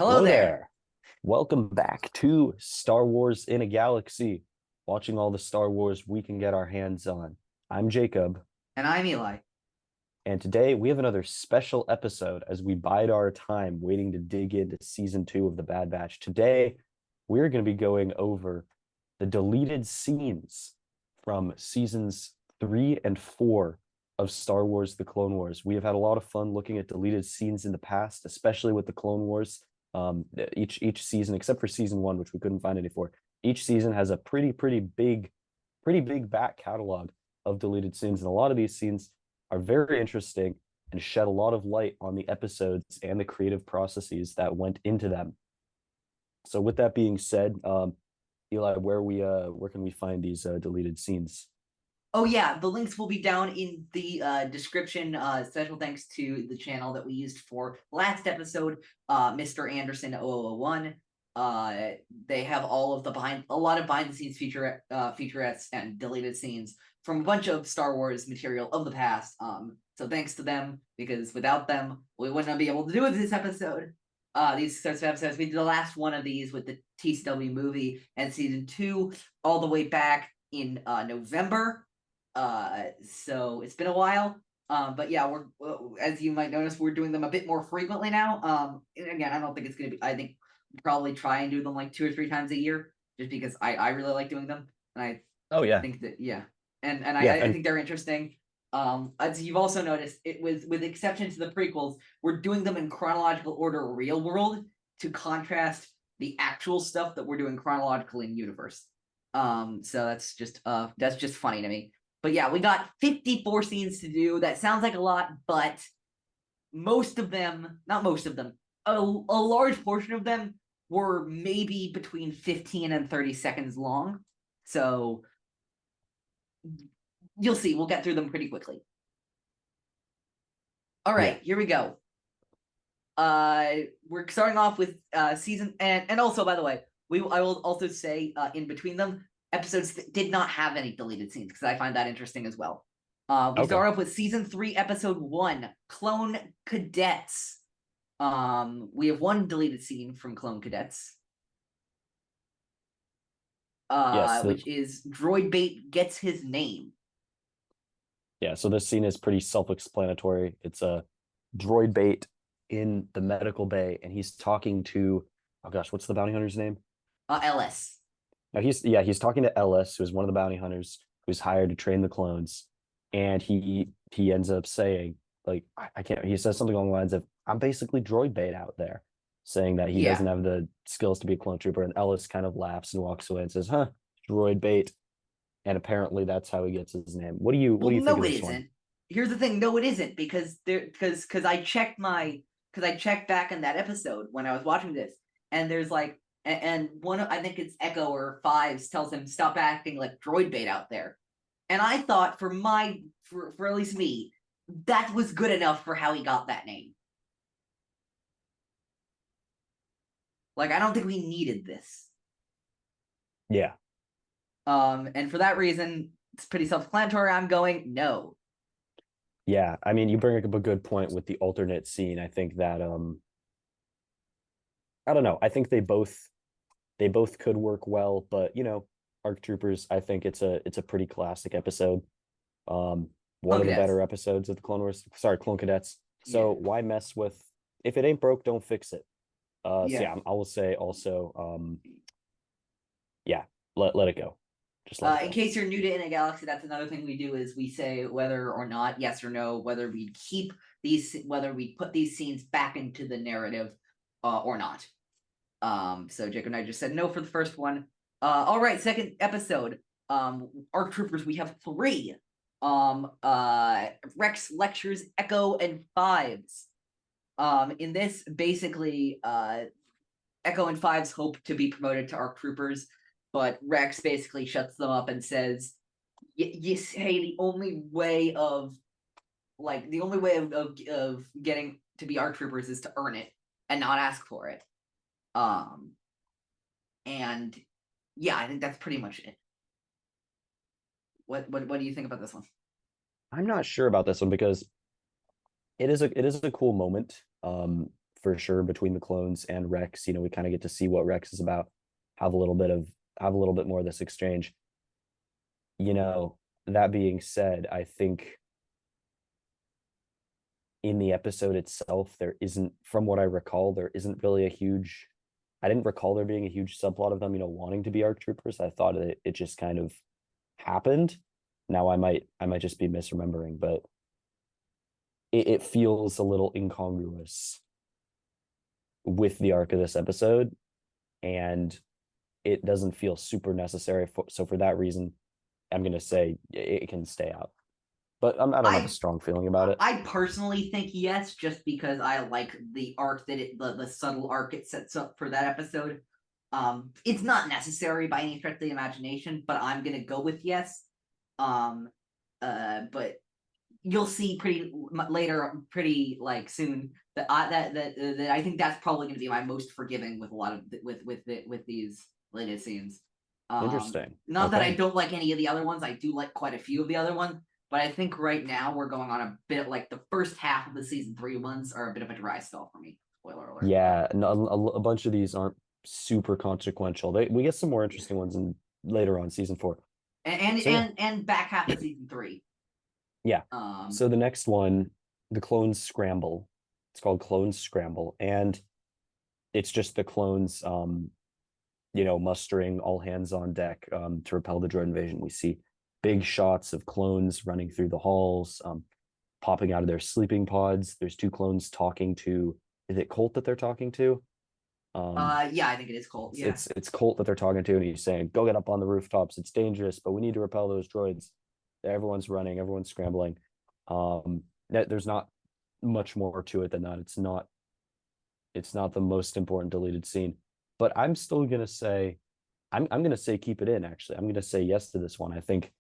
Hello Hello there. there. Welcome back to Star Wars in a Galaxy, watching all the Star Wars we can get our hands on. I'm Jacob, And I'm Eli. and today we have another special episode as we bide our time waiting to dig into season 2 of The Bad Batch. Today, we're going to be going over the deleted scenes from seasons 3 and 4 of Star Wars The Clone Wars. We have had a lot of fun looking at deleted scenes in the past, especially with The Clone Wars. Each season, except for season 1, which we couldn't find any for, each season has a pretty big back catalog of deleted scenes, and a lot of these scenes are very interesting and shed a lot of light on the episodes and the creative processes that went into them. So, with that being said, Eli, where can we find these deleted scenes? Oh yeah, the links will be down in the description. Special thanks to the channel that we used for last episode, Mr. Anderson 0001. They have all of a lot of behind the scenes featurettes and deleted scenes from a bunch of Star Wars material of the past. So thanks to them, because without them, we wouldn't be able to do this episode. These sorts of episodes. We did the last one of these with the TCW movie and season 2 all the way back in November. So it's been a while. But yeah, we're as you might notice, we're doing them a bit more frequently now. And again, I don't think it's gonna be. I think we'll probably try and do them like 2 or 3 times a year, just because I really like doing them, and I Oh yeah, think that and yeah, I and think they're interesting. As you've also noticed, it was with exception to the prequels, we're doing them in chronological order, real world, to contrast the actual stuff that we're doing chronologically in universe. So that's just funny to me. But yeah, we got 54 scenes to do. That sounds like a lot, but most of them, not most of them, a large portion of them were maybe between 15 and 30 seconds long. So you'll see, we'll get through them pretty quickly. All yeah, right, here we go. We're starting off with season and also, by the way, I will also say in between them episodes that did not have any deleted scenes, because I find that interesting as well. We okay, start off with season 3, episode 1, Clone Cadets. We have one deleted scene from Clone Cadets, yes, which is Droid Bait gets his name. yeah. So this scene is pretty self-explanatory. It's a droid bait in the medical bay, and he's talking to, oh gosh, what's the bounty hunter's name? LS. Now he's talking to Ellis, who's one of the bounty hunters who's hired to train the clones, and he ends up saying, like, I can't, he says something along the lines of, I'm basically droid bait out there, saying that he doesn't Yeah. have the skills to be a clone trooper, and Ellis kind of laughs and walks away and says, huh, droid bait. And apparently that's how he gets his name. What Well, do you think no, of it this one? isn't. Here's the thing. No, it isn't, because I checked back in that episode when I was watching this, and there's like and one, I think it's Echo or Fives, tells him stop acting like droid bait out there, and I thought for at least me, that was good enough for how he got that name. Like, I don't think we needed this. Yeah. And for that reason, it's pretty self-explanatory. I'm going no. Yeah. I mean, you bring up a good point with the alternate scene. I think that I don't know. I think they both could work well, but ARC Troopers, I think it's a pretty classic episode. One Clone of the Cadets. better episodes of the Clone Wars. Sorry, Clone Cadets. So Yeah. why mess with, if it ain't broke, don't fix it. So Yeah. yeah, I will say also, yeah, let it go. Just let it In go. case you're new to In a Galaxy, that's another thing we do is we say whether or not, yes or no, whether we put these scenes back into the narrative or not. So Jacob and I just said no for the first one. All right, second episode. ARC Troopers, we have 3. Rex lectures Echo and Fives. In this, basically, Echo and Fives hope to be promoted to ARC Troopers, but Rex basically shuts them up and says, "Yes, hey, the only way of getting to be ARC Troopers is to earn it and not ask for it." And yeah, I think that's pretty much it. What do you think about this one? I'm not sure about this one because it is a cool moment for sure between the clones and Rex. We kind of get to see what Rex is about, have a little bit more of this exchange. That being said, I think in the episode itself, there isn't, from what I recall, there isn't really I didn't recall there being a huge subplot of them, wanting to be ARC troopers. I thought it just kind of happened. Now I might just be misremembering, but it feels a little incongruous with the arc of this episode, and it doesn't feel super necessary. So for that reason, I'm going to say it can stay out. But I don't have a strong feeling about it. I personally think yes, just because I like the arc that the subtle arc it sets up for that episode. It's not necessary by any stretch of the imagination, but I'm gonna go with yes. But you'll see pretty soon that I think that's probably going to be my most forgiving with a lot of with these latest scenes. Interesting. Not that I don't like any of the other ones. I do like quite a few of the other ones. But I think right now we're going on a bit like the first half of the season 3 ones are a bit of a dry spell for me. Spoiler alert. Yeah, no, a bunch of these aren't super consequential. We get some more interesting ones in later on season 4. And back half of season 3. Yeah. So the next one, the Clones Scramble. It's called Clones Scramble, and it's just the clones mustering all hands on deck to repel the droid invasion. We see big shots of clones running through the halls, popping out of their sleeping pods. There's 2 clones talking to, is it Colt that they're talking to? Yeah, I think it is Colt. Yeah. It's Colt that they're talking to, and he's saying, "Go get up on the rooftops. It's dangerous, but we need to repel those droids." Everyone's running, everyone's scrambling. There's not much more to it than that. It's not the most important deleted scene, but I'm still gonna say, I'm gonna say keep it in. Actually, I'm gonna say yes to this one. I think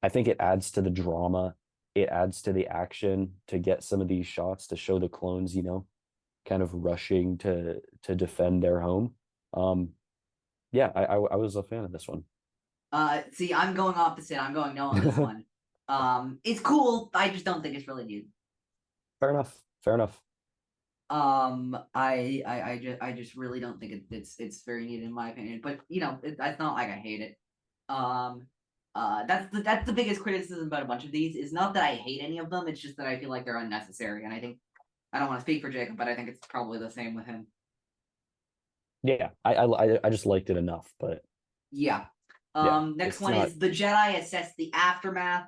it adds to the drama. It adds to the action to get some of these shots to show the clones, kind of rushing to defend their home. Yeah, I was a fan of this one. See, I'm going opposite. I'm going no on this one. It's cool. I just don't think it's really needed. Fair enough. I just really don't think it's very needed in my opinion. But it's not like I hate it. That's the biggest criticism about a bunch of these. Is not that I hate any of them. It's just that I feel like they're unnecessary, and I think I don't want to speak for Jacob, but I think it's probably the same with him. Yeah, I just liked it enough, but yeah. Next one is the Jedi assess the aftermath.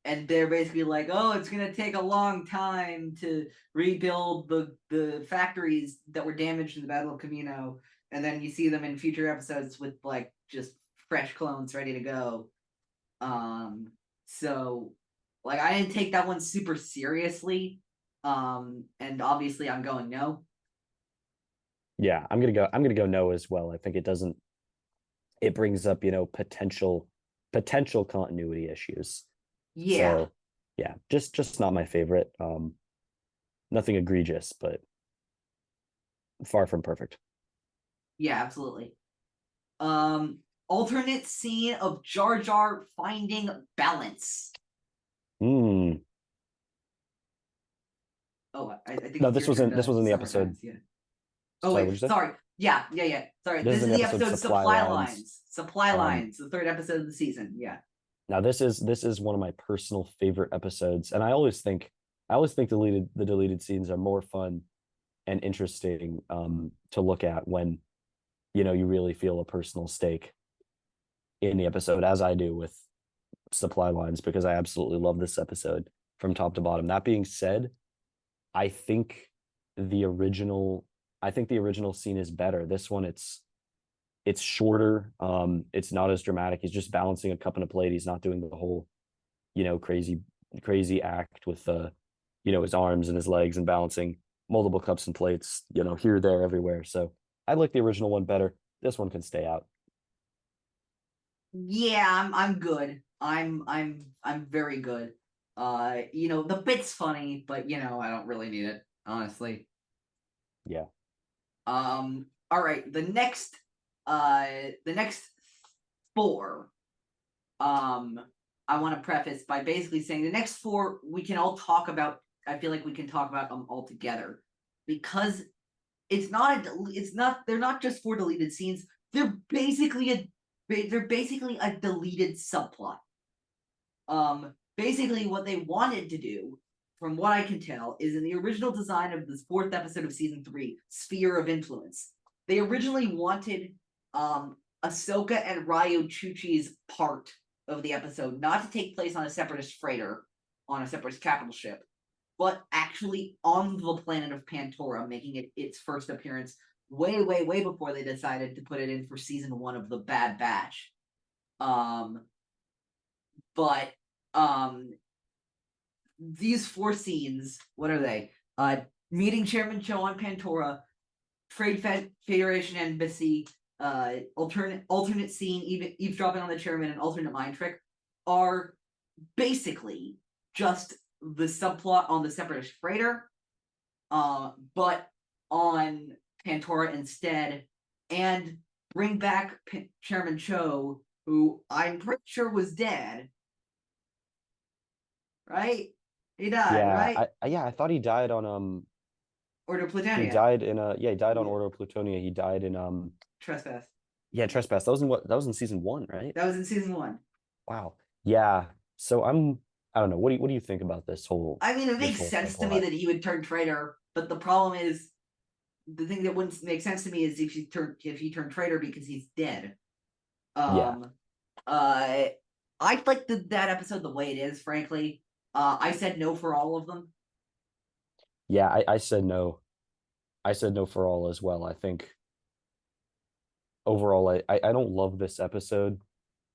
And they're basically like, oh, it's gonna take a long time to rebuild the factories that were damaged in the Battle of Camino, and then you see them in future episodes with like just fresh clones ready to go. So like I didn't take that one super seriously. And obviously I'm going no. Yeah, I'm gonna go no as well. I think it brings up, potential continuity issues. Yeah. So yeah, just not my favorite. Nothing egregious, but far from perfect. Yeah, absolutely. Alternate scene of Jar Jar finding balance. Oh, I think no, this was in the episode. Yeah. Oh, sorry, wait, sorry. Yeah. Sorry, this is the episode Supply Lines. Supply Lines, the 3rd episode of the season. Yeah. Now this is one of my personal favorite episodes, and I always think the deleted scenes are more fun and interesting to look at when you really feel a personal stake in the episode, as I do with Supply Lines, because I absolutely love this episode from top to bottom. That being said, I think the original scene is better. This one, it's shorter. It's not as dramatic. He's just balancing a cup and a plate. He's not doing the whole, crazy act with his arms and his legs and balancing multiple cups and plates, here, there, everywhere. So I like the original one better. This one can stay out. Yeah, I'm good. I'm very good. The bit's funny, but I don't really need it, honestly. Yeah. All right. The next 4. I want to preface by basically saying the next 4 we can all talk about. I feel like we can talk about them all together. because they're not just 4 deleted scenes. They're basically a deleted subplot. Basically what they wanted to do, from what I can tell, is in the original design of this 4th episode of season 3, Sphere of Influence. They originally wanted Ahsoka and Ryo Chuchi's part of the episode not to take place on a separatist freighter, on a separatist capital ship, but actually on the planet of Pantora, making it its first appearance way, way, way before they decided to put it in for season 1 of the Bad Batch. But these 4 scenes, what are they? Meeting Chairman Cho on Pantora, Trade Federation Embassy, alternate scene, even eavesdropping on the chairman, and alternate mind trick, are basically just the subplot on the separatist freighter, but on Pantora instead, and bring back Chairman Cho, who I'm pretty sure was dead. Right? He died, right? I thought he died on Order Plutonia. He died in he died on Order Plutonia. He died in Trespass. Yeah, Trespass. That was in season 1, right? That was in season 1. Wow. Yeah. So I don't know. What do you think about this whole? I mean, it makes sense to me that he would turn traitor, but the problem is, the thing that wouldn't make sense to me is if he turned traitor because he's dead. I like that episode the way it is, frankly. I said no for all of them. Yeah, I said no. I said no for all as well. I think overall, I don't love this episode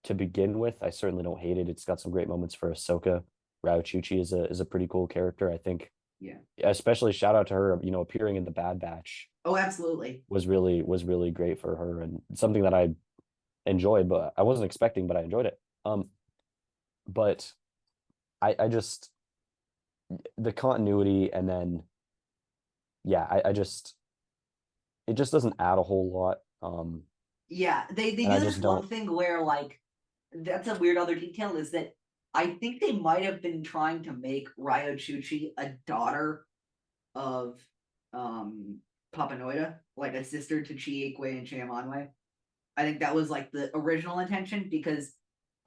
to begin with. I certainly don't hate it. It's got some great moments for Ahsoka. Ryo Chuchi is a pretty cool character, I think. Yeah. Especially shout out to her, appearing in the Bad Batch. Oh, absolutely. Was really great for her, and something that I enjoyed, but I wasn't expecting, but I enjoyed it. But I just, the continuity, and then it just doesn't add a whole lot. Yeah, they do this one thing where, like, that's a weird other detail, is that I think they might have been trying to make Ryo Chuchi a daughter of Papa Noida, like a sister to Chiekwe and Chiamanwe. I think that was like the original intention, because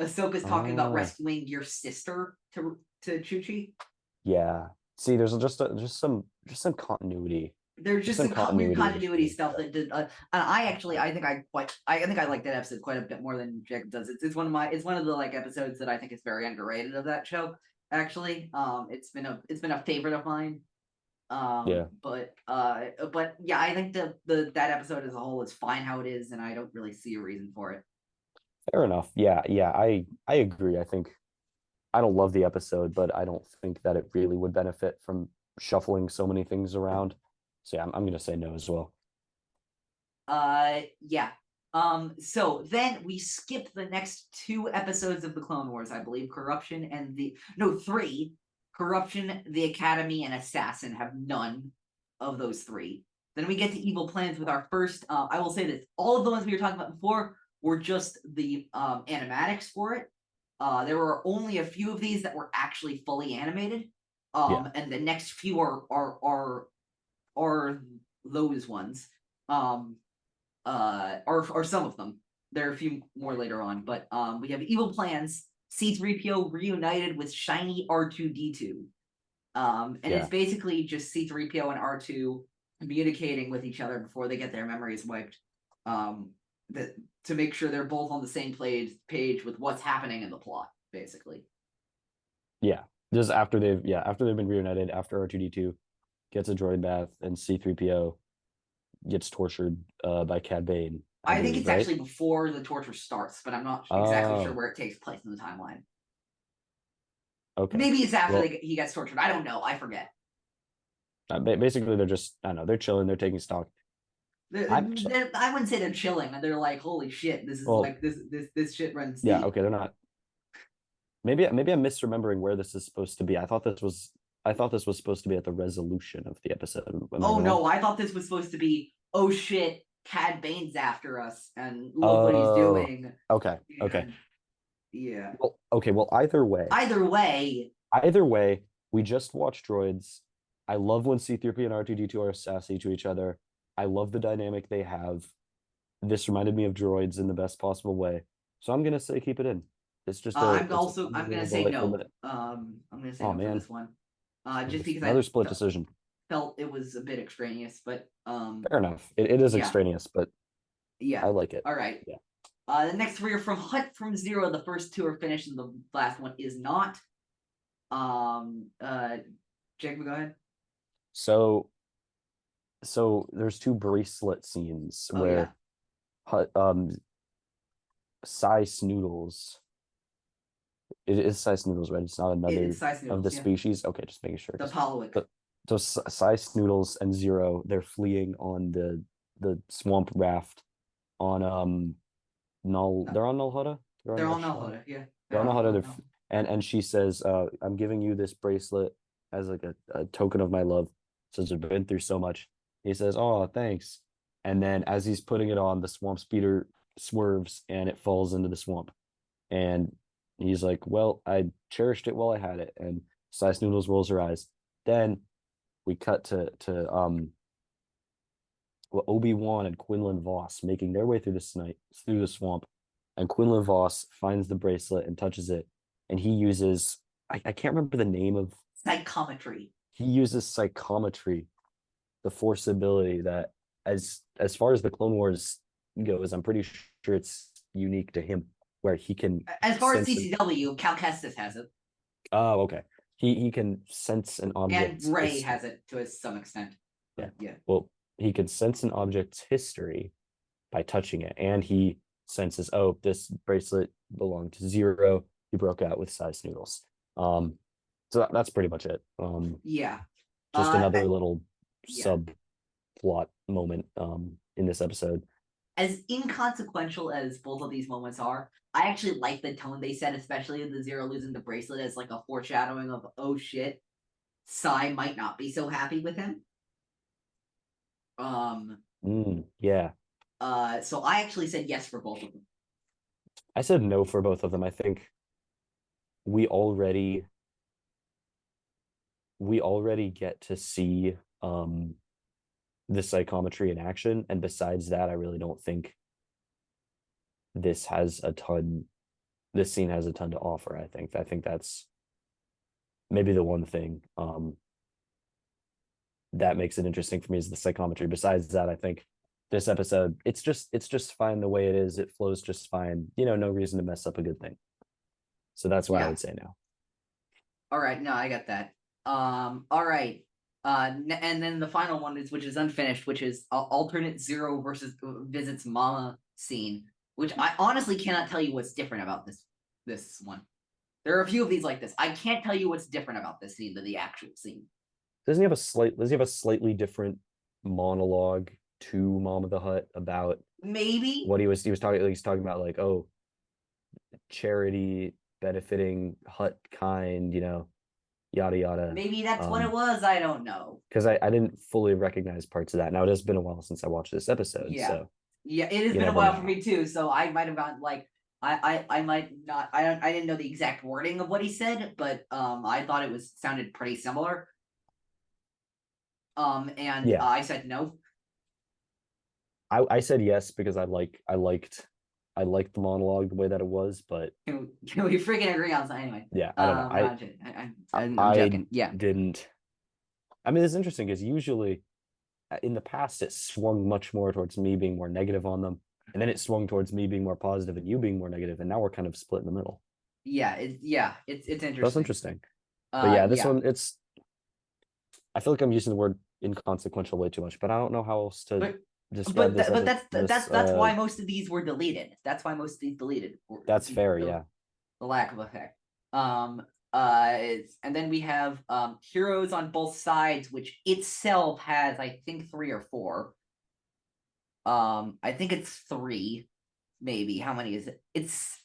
Ahsoka's talking about rescuing your sister to Chuchi. Yeah. See, there's just some continuity. There's just some continuity stuff that did. And I think I like that episode quite a bit more than Jacob does. It's one of the like episodes that I think is very underrated of that show. Actually, it's been a favorite of mine. But yeah, I think that episode as a whole is fine how it is, and I don't really see a reason for it. Fair enough. Yeah, I agree. I think I don't love the episode, but I don't think that it really would benefit from shuffling so many things around. So yeah, I'm gonna say no as well. Yeah. So then we skip the next 2 episodes of the Clone Wars, I believe. Corruption and 3. Corruption, the Academy, and Assassin have none of those 3. Then we get to Evil Plans with our first. I will say this: all of the ones we were talking about before were just the animatics for it. There were only a few of these that were actually fully animated. And the next few are those ones. Or some of them. There are a few more later on, but we have Evil Plans, C-3PO reunited with shiny R2-D2. It's basically just C-3PO and R2 communicating with each other before they get their memories wiped. To make sure they're both on the same page with what's happening in the plot, basically. Yeah. Just after they've been reunited, after R2-D2 gets a droid bath and C-3PO gets tortured by Cad Bane. I think it's actually before the torture starts, but I'm not exactly sure where it takes place in the timeline. Okay. Maybe it's after he gets tortured. I don't know. I forget. Basically, they're just, I don't know, they're chilling, they're taking stock. I wouldn't say they're chilling. They're like, holy shit, this is this shit runs deep. Yeah, okay, they're not. Maybe I'm misremembering where this is supposed to be. I thought this was supposed to be at the resolution of the episode. No, I thought this was supposed to be, oh shit, Cad Bane's after us, and look what he's doing. Okay. Yeah. Well, either way, we we just watched droids I love when C-3PO and R2-D2 are sassy to each other. I love the dynamic they have. This reminded me of droids in the best possible way. So I'm gonna say keep it in. It's just I'm it's a also fun I'm little gonna say delightful no. minute. I'm gonna say Oh no for man, this one. Just because another split decision. felt it was a bit extraneous, but Fair enough. It is yeah, extraneous, but I yeah. like it. All right. Yeah. The next three are from Hut from Zero. The first two are finished, and the last one is not. Um, uh, Jacob, go ahead. So there's two bracelet scenes Oh yeah, where Sai Snoodles. It is Sai Snoodles, right? It's not it's another size of the noodles. Yeah, species. Okay, just making sure. the Pollowick. But so Sai Snoodles and Zero, they're fleeing on the swamp raft on Null. They're on Null Hutta. They're on They're all Ahch-To. Nalhoda. Yeah, They're they're on Null all Hutta. no. And she says, "I'm giving you this bracelet as like a token of my love, since we've been through so much." He says, "Oh, thanks." And then as he's putting it on, the swamp speeder swerves and it falls into the swamp. And he's like, "Well, I cherished it while I had it." And Size Noodles rolls her eyes. Then we cut to well, Obi-Wan and Quinlan Voss making their way through the swamp. And Quinlan Voss finds the bracelet and touches it. And he uses I can't remember the name of Psychometry. he uses psychometry, the force ability that as far as the Clone Wars goes, I'm pretty sure it's unique to him, where he can As far as sense CCW, Cal Kestis has it, oh, okay. He can sense an and object's Ray history. has it to some extent. Yeah. But yeah, Well, he can sense an object's history by touching it, and he senses, oh, this bracelet belonged to Zero. He broke out with size noodles. So that's pretty much it. yeah. Just another little Yeah. subplot moment in this episode. As inconsequential as both of these moments are, I actually like the tone they set, especially the Zero losing the bracelet as like a foreshadowing of, oh shit, Sai might not be so happy with him. Yeah. So I actually said yes for both of them. I said no for both of them. I think we already get to see the psychometry in action, and besides that, I really don't think this has a ton this scene has a ton to offer. I think that's maybe the one thing that makes it interesting for me is the psychometry. Besides that, I think this episode it's just fine the way it is. It flows just fine. No reason to mess up a good thing. So that's why I would say no. All right, no, I got that. All right. And then the final one which is unfinished, which is alternate Zero versus visits Mama scene, which I honestly cannot tell you what's different about this one. There are a few of these like this. I can't tell you what's different about this scene than the actual scene. Does he have a slightly different monologue to Mom of the Hut about maybe what he's talking about, like, oh, charity, benefiting Hut kind, yada yada. Maybe that's what it was. I don't know. Because I didn't fully recognize parts of that. Now it has been a while since I watched this episode. Yeah. So yeah, it has been a while for me too. So I might have gotten like I might not I didn't know the exact wording of what he said, but I thought it sounded pretty similar. And yeah, I said no. I said yes because I liked the monologue the way that it was, but Can we freaking agree on something anyway? yeah, I don't know. I'm joking. Yeah. Didn't. I mean, it's interesting because usually in the past it swung much more towards me being more negative on them, and then it swung towards me being more positive and you being more negative, and now we're kind of split in the middle. Yeah, it's interesting. That's interesting. But yeah, this one I feel like I'm using the word inconsequential way too much, but I don't know how else to describe this. But that's why most of these were deleted. That's why most of these deleted. That's fair, yeah. The lack of effect. And then we have Heroes on Both Sides, which itself has, I think, 3 or 4. I think it's 3, maybe. How many is it? It's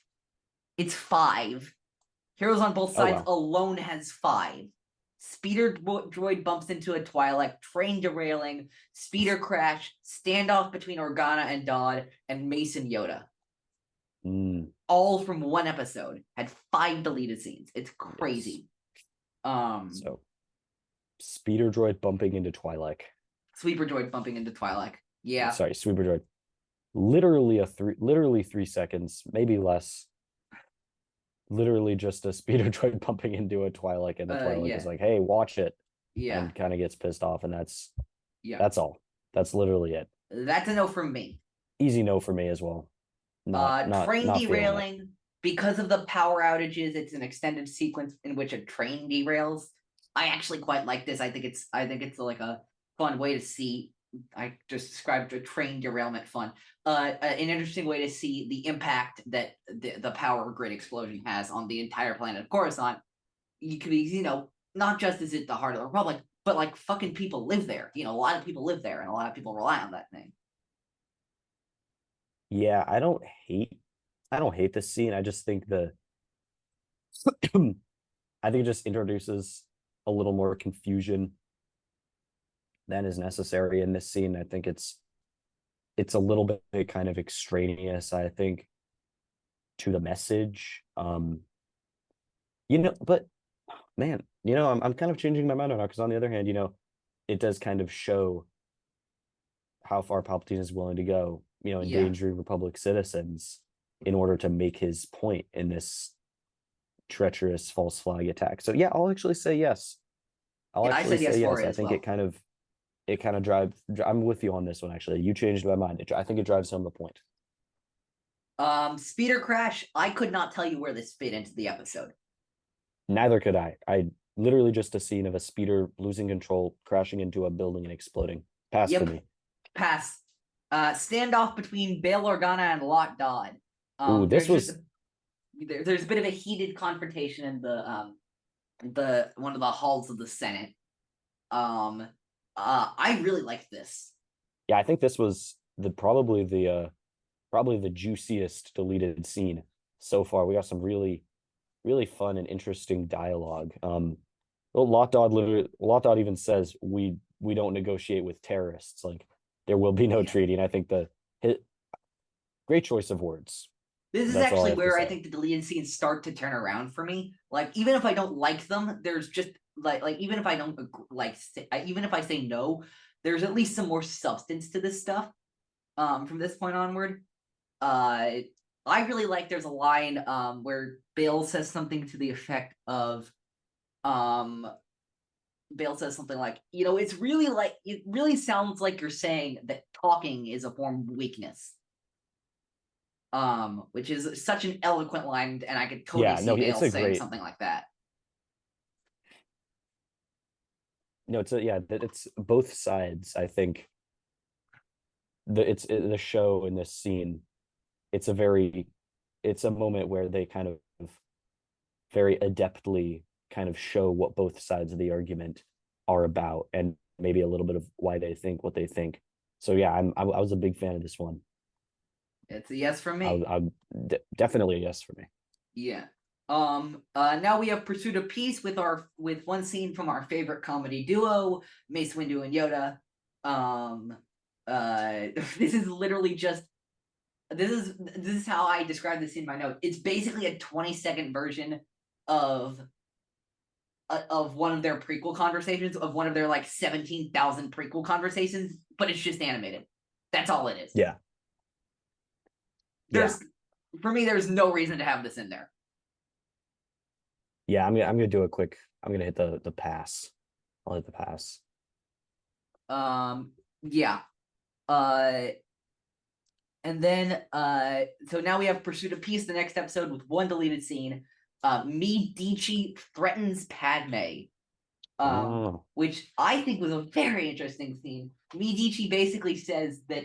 5. Heroes on Both Sides alone has 5. Speeder droid bumps into a Twi'lek, train derailing, speeder crash, standoff between Organa and Dodd, and Mason Yoda. All from one episode. Had 5 deleted scenes. It's crazy. Yes. So Speeder droid bumping into Twi'lek. Sweeper droid bumping into Twi'lek. Yeah. Sorry, sweeper droid. Literally 3 seconds, maybe less. Literally just a speeder droid bumping into a Twi'lek, and the Twi'lek is Yeah. like, "Hey, watch it," Yeah. and kind of gets pissed off, and Yeah. that's all. That's literally it. That's a no from me. Easy no for me as well. Train Not feeling it. derailing because of the power outages. It's an extended sequence in which a train derails. I actually quite like this. I think it's like a fun way to see. I just described a train derailment fun. An interesting way to see the impact that the power grid explosion has on the entire planet of Coruscant. You could be, not just is it the heart of the Republic, but like fucking people live there. A lot of people live there, and a lot of people rely on that thing. Yeah, I don't hate this scene. I just think I think it just introduces a little more confusion than is necessary in this scene. I think it's a little bit kind of extraneous, I think, to the message. But man, I'm kind of changing my mind on it, because on the other hand, it does kind of show how far Palpatine is willing to go, endangering Republic citizens in order to make his point in this treacherous false flag attack. So yeah, I'll actually say yes. I said yes for it I as think well. it kind of drives. I'm with you on this one, actually. You changed my mind. I think it drives home the point. Speeder crash. I could not tell you where this fit into the episode. Neither could I. Literally just a scene of a speeder losing control, crashing into a building and exploding. Pass for me. Pass. Standoff between Bail Organa and Lot Dodd. Ooh, this was there's a bit of a heated confrontation in the one of the halls of the Senate. I really liked this. Yeah, I think this was probably the juiciest deleted scene so far. We got some really, really fun and interesting dialogue. Lot Dodd even says we don't negotiate with terrorists. Like, there will be no treaty. And I think great choice of words. This is actually where I think the deleted scenes start to turn around for me. Like, even if I don't like them, there's just like even if I don't even if I say no, there's at least some more substance to this stuff. From this point onward, I really like. There's a line where Bale says something to the effect of, Bale says something like, it's really like, it really sounds like you're saying that talking is a form of weakness. Which is such an eloquent line, and I could totally see Bale saying something like that. No, it's both sides. I think the show in this scene. It's a moment where they kind of very adeptly kind of show what both sides of the argument are about, and maybe a little bit of why they think what they think. So yeah, I was a big fan of this one. It's a yes from me. Definitely a yes for me. Yeah. Now we have Pursuit of Peace with one scene from our favorite comedy duo, Mace Windu and Yoda. This is literally just this is how I describe this in my note. It's basically a 20-second version of one of their prequel conversations, of one of their like 17,000 prequel conversations, but it's just animated. That's all it is. Yeah. For me, there's no reason to have this in there. Yeah, I'm gonna do a quick. I'm gonna hit the pass. I'll hit the pass. Yeah. And then so now we have Pursuit of Peace, the next episode, with one deleted scene. Medici threatens Padme. Which I think was a very interesting scene. Medici basically says that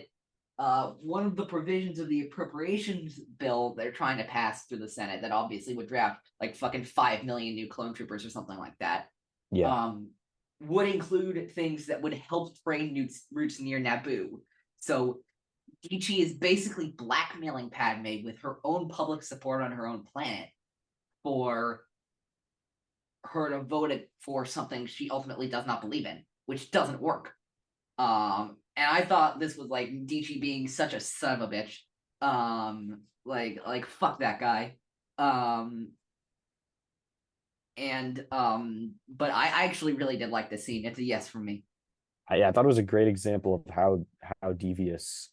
one of the provisions of the appropriations bill they're trying to pass through the Senate, that obviously would draft like fucking 5 million new clone troopers or something like that. Yeah. Would include things that would help train routes near Naboo. So Dichi is basically blackmailing Padme with her own public support on her own planet for her to vote for something she ultimately does not believe in, which doesn't work. And I thought this was like Dichi being such a son of a bitch. Like fuck that guy. And but I actually really did like this scene. It's a yes from me. I thought it was a great example of how devious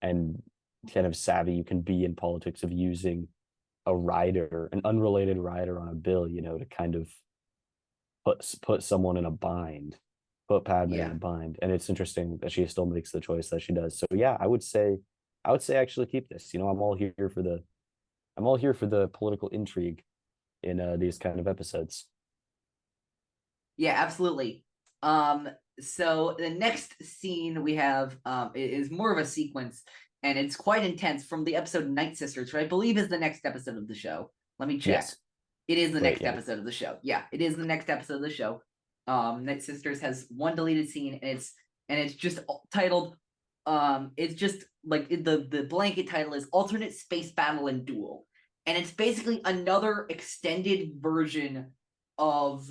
and kind of savvy you can be in politics of using a rider, an unrelated rider on a bill, to kind of put someone in a bind, put Padme in Yeah. a bind. And it's interesting that she still makes the choice that she does. So yeah, I would say actually keep this. I'm all here for the political intrigue in these kind of episodes. Yeah, absolutely. So the next scene we have is more of a sequence, and it's quite intense from the episode Night Sisters, which I believe is the next episode of the show. Let me check. Yes. It is the Wait, next yeah. episode of the show. Yeah, it is the next episode of the show. Night Sisters has one deleted scene, and it's just titled it's just like the blanket title is Alternate Space Battle and Duel. And it's basically another extended version of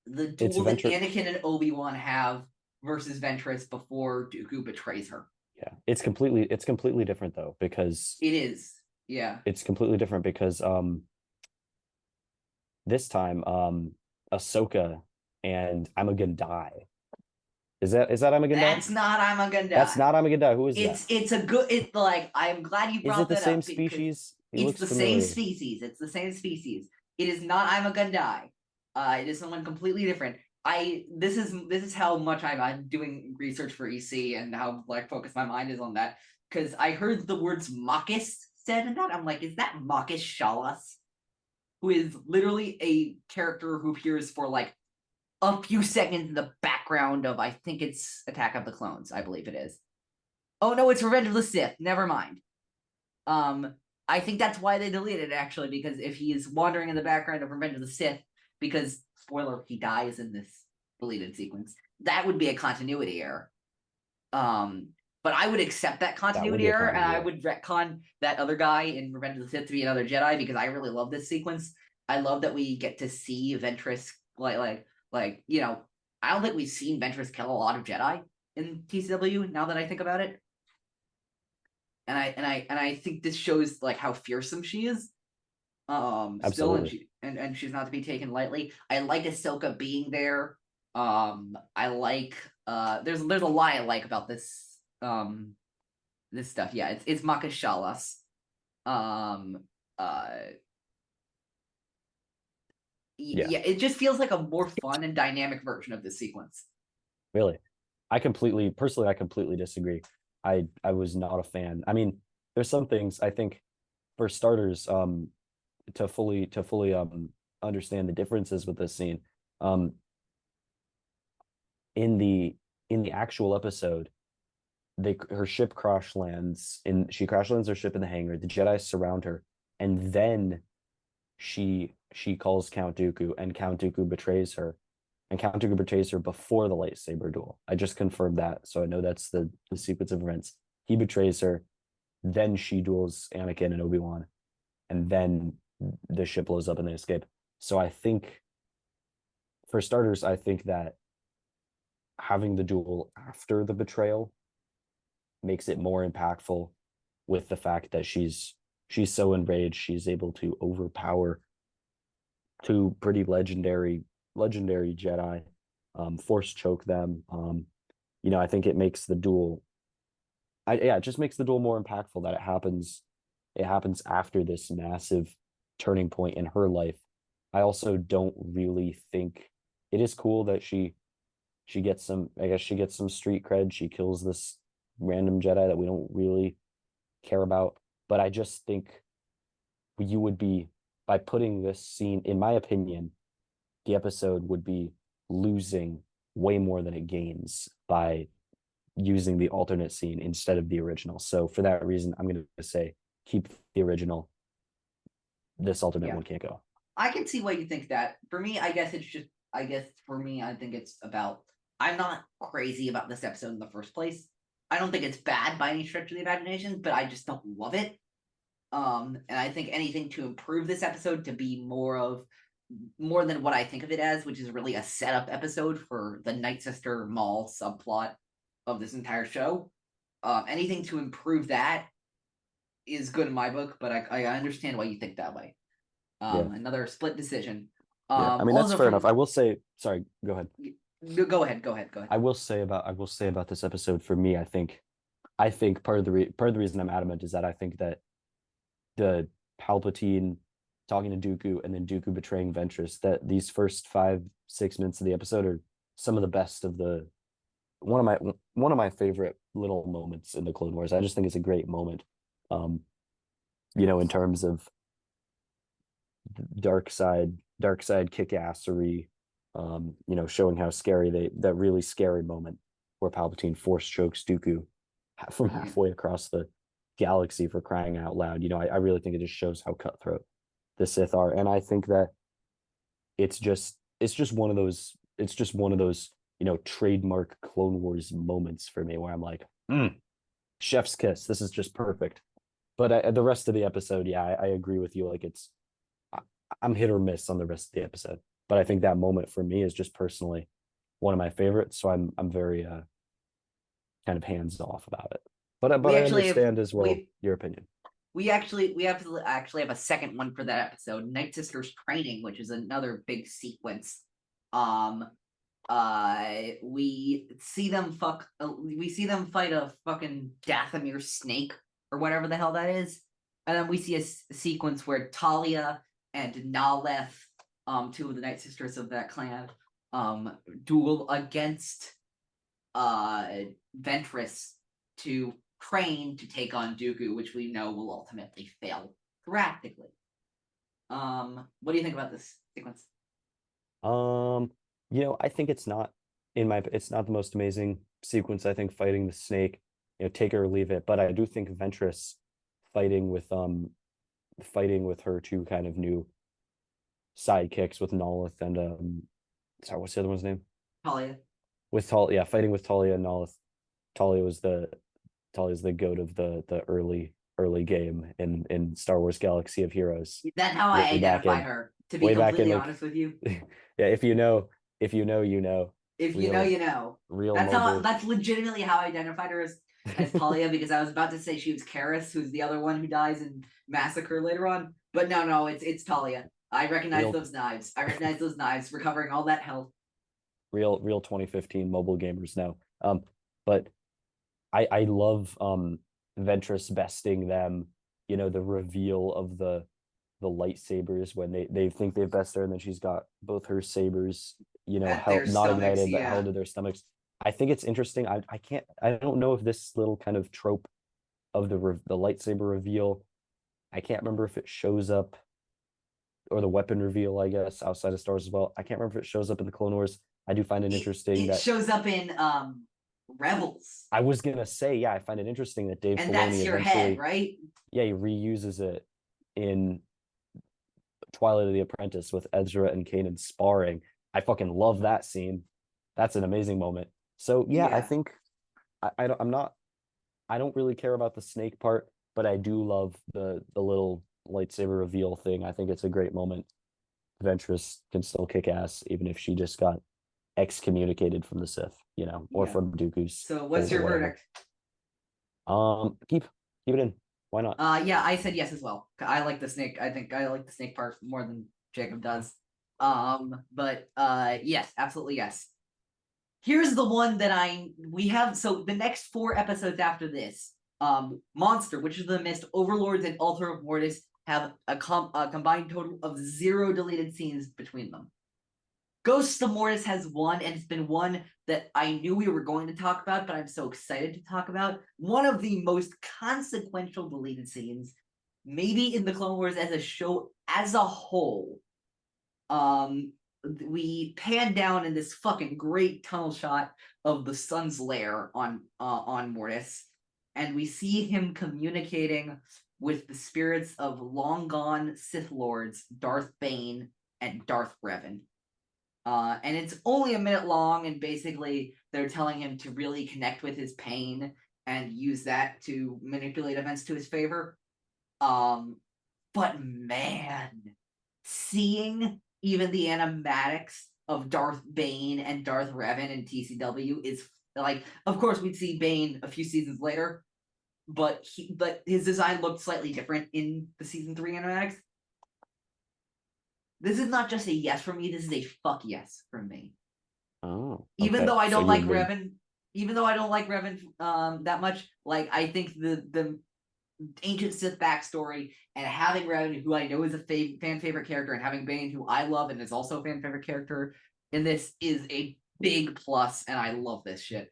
the It's duel that Venture. Anakin and Obi-Wan have versus Ventress before Dooku betrays her. Yeah. It's completely different though, because It is. Yeah. it's completely different because this time Ahsoka and I'm a gonna die. Is that I'm a gonna die? That's not I'm a gonna That's die. not I'm a gonna die. Who is that? It's a good it's like I'm glad you Is it brought the that same up because species? He it's looks the same familiar. species. It's the same species. It is not I'm a gonna die. It is someone completely different. This is how much I'm doing research for EC and how like focused my mind is on that because I heard the words Makis said in that. I'm like, is that Makis Shalas, who is literally a character who appears for like a few seconds in the background of I think it's Attack of the Clones. I believe it is. Oh no, it's Revenge of the Sith. Never mind. Um, I think that's why they deleted it actually because if he is wandering in the background of Revenge of the Sith, because spoiler, he dies in this deleted sequence, that would be a continuity error. Um, but I would accept that That would continuity be a error, and continuity I error. would retcon that other guy in Revenge of the Sith to be another Jedi because I really love this sequence. I love that we get to see Ventress like I don't think we've seen Ventress kill a lot of Jedi in TCW. Now that I think about it, and I think this shows like how fearsome she is. Still, and Absolutely. she's not to be taken lightly. I like Ahsoka being there. I like there's a lot I like about this stuff. Yeah, it's Makashalas. Um uh Yeah, yeah, it just feels like a more fun and dynamic version of this sequence. really. I completely disagree. I was not a fan. I mean, there's some things I think for starters, to fully understand the differences with this scene, um, in the actual episode, her ship she crash lands her ship in the hangar. The Jedi surround her, and then she calls Count Dooku, and Count Dooku betrays her, and Count Dooku betrays her before the lightsaber duel. I just confirmed that, so I know that's the sequence of events. He betrays her, then she duels Anakin and Obi-Wan, and then the ship blows up and they escape. So I think, for starters, I think that having the duel after the betrayal makes it more impactful, with the fact that she's so enraged she's able to overpower two pretty legendary Jedi, force choke them. I think it makes the duel. Yeah, it just makes the duel more impactful that it happens after this massive turning point in her life. I also don't really think it is cool that she gets some, I guess she gets some street cred. She kills this random Jedi that we don't really care about. But I just think you would be, by putting this scene, in my opinion, the episode would be losing way more than it gains by using the alternate scene instead of the original. So for that reason, I'm going to say keep the original. This alternate Yeah. one can't go. I can see why you think that. For me, I guess for me, I think it's about I'm not crazy about this episode in the first place. I don't think it's bad by any stretch of the imagination, but I just don't love it. And I think anything to improve this episode to be more than what I think of it as, which is really a setup episode for the Night Sister Maul subplot of this entire show. Anything to improve that is good in my book, but I understand why you think that way. Yeah. Another split decision. Yeah, I mean that's Also fair from enough. I will say, sorry, go ahead. go ahead. I will say about this episode for me, I think part of the reason I'm adamant is that I think that the Palpatine talking to Dooku and then Dooku betraying Ventress, that these first 5-6 minutes of the episode are some of the best of the one of my favorite little moments in the Clone Wars. I just think it's a great moment. In terms of dark side kick-assery, showing how scary that really scary moment where Palpatine force chokes Dooku from halfway across the galaxy, for crying out loud. I really think it just shows how cutthroat the Sith are. And I think that it's just one of those trademark Clone Wars moments for me where I'm like, chef's kiss. This is just perfect. But the rest of the episode, yeah, I agree with you. Like I'm hit or miss on the rest of the episode, but I think that moment for me is just personally one of my favorites. So I'm very kind of hands off about it. But I understand as well your opinion. We actually have a second one for that episode, Night Sisters training, which is another big sequence. We see them fight a fucking Dathomir snake or whatever the hell that is, and then we see a sequence where Talia and Naleth, two of the Night Sisters of that clan, duel against Ventress to train to take on Dooku, which we know will ultimately fail drastically. What do you think about this sequence? I think it's not the most amazing sequence. I think fighting the snake, take it or leave it. But I do think Ventress fighting with her two kind of new sidekicks with Naleth and sorry, what's the other one's name? Talia. Fighting with Talia and Naleth. Talia's the goat of the early game in Star Wars Galaxy of Heroes. That's how I identified her, to be completely honest with you. Yeah, if you know, you know. If you know, you know. Real that's legitimately how I identified her as Talia, because I was about to say she was Karis, who's the other one who dies in Massacre later on. But no, it's Talia. I recognize those knives. Recovering all that health. Real 2015 mobile gamers now. But I love Ventress besting them, the reveal of the lightsabers when they think they've bested her, and then she's got both her sabers, held, not ignited, but held to their stomachs. I think it's interesting. I don't know if this little kind of trope of the lightsaber reveal, I can't remember if it shows up, or the weapon reveal, I guess, outside of Star Wars as well. I can't remember if it shows up in the Clone Wars. I do find it interesting that it shows up in Rebels. I was gonna say, yeah, I find it interesting that Dave and Filoni that's your head, right? Yeah, he reuses it in Twilight of the Apprentice with Ezra and Kanan sparring. I fucking love that scene. That's an amazing moment. So yeah. I think I don't really care about the snake part, but I do love the little lightsaber reveal thing. I think it's a great moment. Ventress can still kick ass even if she just got excommunicated from the Sith, or from Dooku's. So what's your verdict? Keep it in. Why not? Yeah, I said yes as well. I like the snake. I think I like the snake part more than Jacob does. But yes, absolutely yes. Here's the one that we have. So the next 4 episodes after this, Monster, Witch of the Mist, Overlords, and Altar of Mortis have a combined total of 0 deleted scenes between them. Ghosts of Mortis has one, and it's been one that I knew we were going to talk about, but I'm so excited to talk about. One of the most consequential deleted scenes, maybe in the Clone Wars as a show as a whole. We pan down in this fucking great tunnel shot of the Sun's lair on Mortis, and we see him communicating with the spirits of long gone Sith Lords Darth Bane and Darth Revan. And it's only a minute long, and basically they're telling him to really connect with his pain and use that to manipulate events to his favor. But man, seeing even the animatics of Darth Bane and Darth Revan in TCW is like, of course we'd see Bane a few seasons later, but his design looked slightly different in the season 3 animatics. This is not just a yes for me. This is a fuck yes from me. Oh, Even okay. though I So don't you like agree. Revan, that much, like I think the ancient Sith backstory and having Revan, who I know is a fan favorite character, and having Bane, who I love and is also a fan favorite character in this, is a big plus, and I love this shit.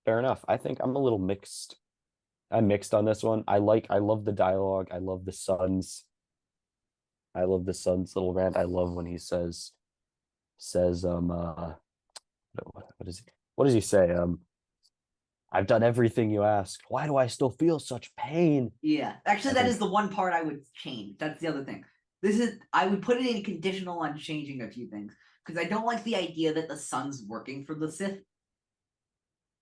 Fair enough. I think I'm a little mixed. I'm mixed on this one. I love the dialogue. I love the son's little rant. I love when he says what is he what does he say? I've done everything you asked. Why do I still feel such pain? Yeah, actually, I that is think the one part I would change. That's the other thing. I would put it in conditional on changing a few things because I don't like the idea that the sun's working for the Sith.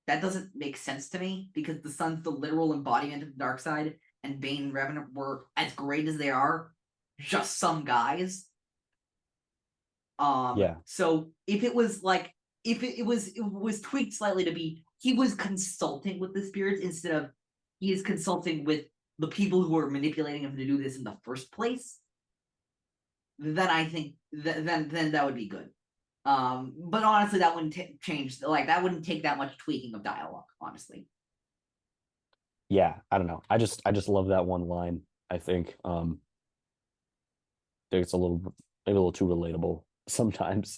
That doesn't make sense to me because the sun's the literal embodiment of the dark side, and Bane and Revenant were, as great as they are, just some guys. yeah. So if it was like if it was tweaked slightly to be he was consulting with the spirits instead of he is consulting with the people who are manipulating him to do this in the first place, then I think then that would be good. But honestly, that wouldn't change. Like that wouldn't take that much tweaking of dialogue. Honestly, Yeah, I don't know. I just love that one line. I think it's a little maybe a little too relatable sometimes.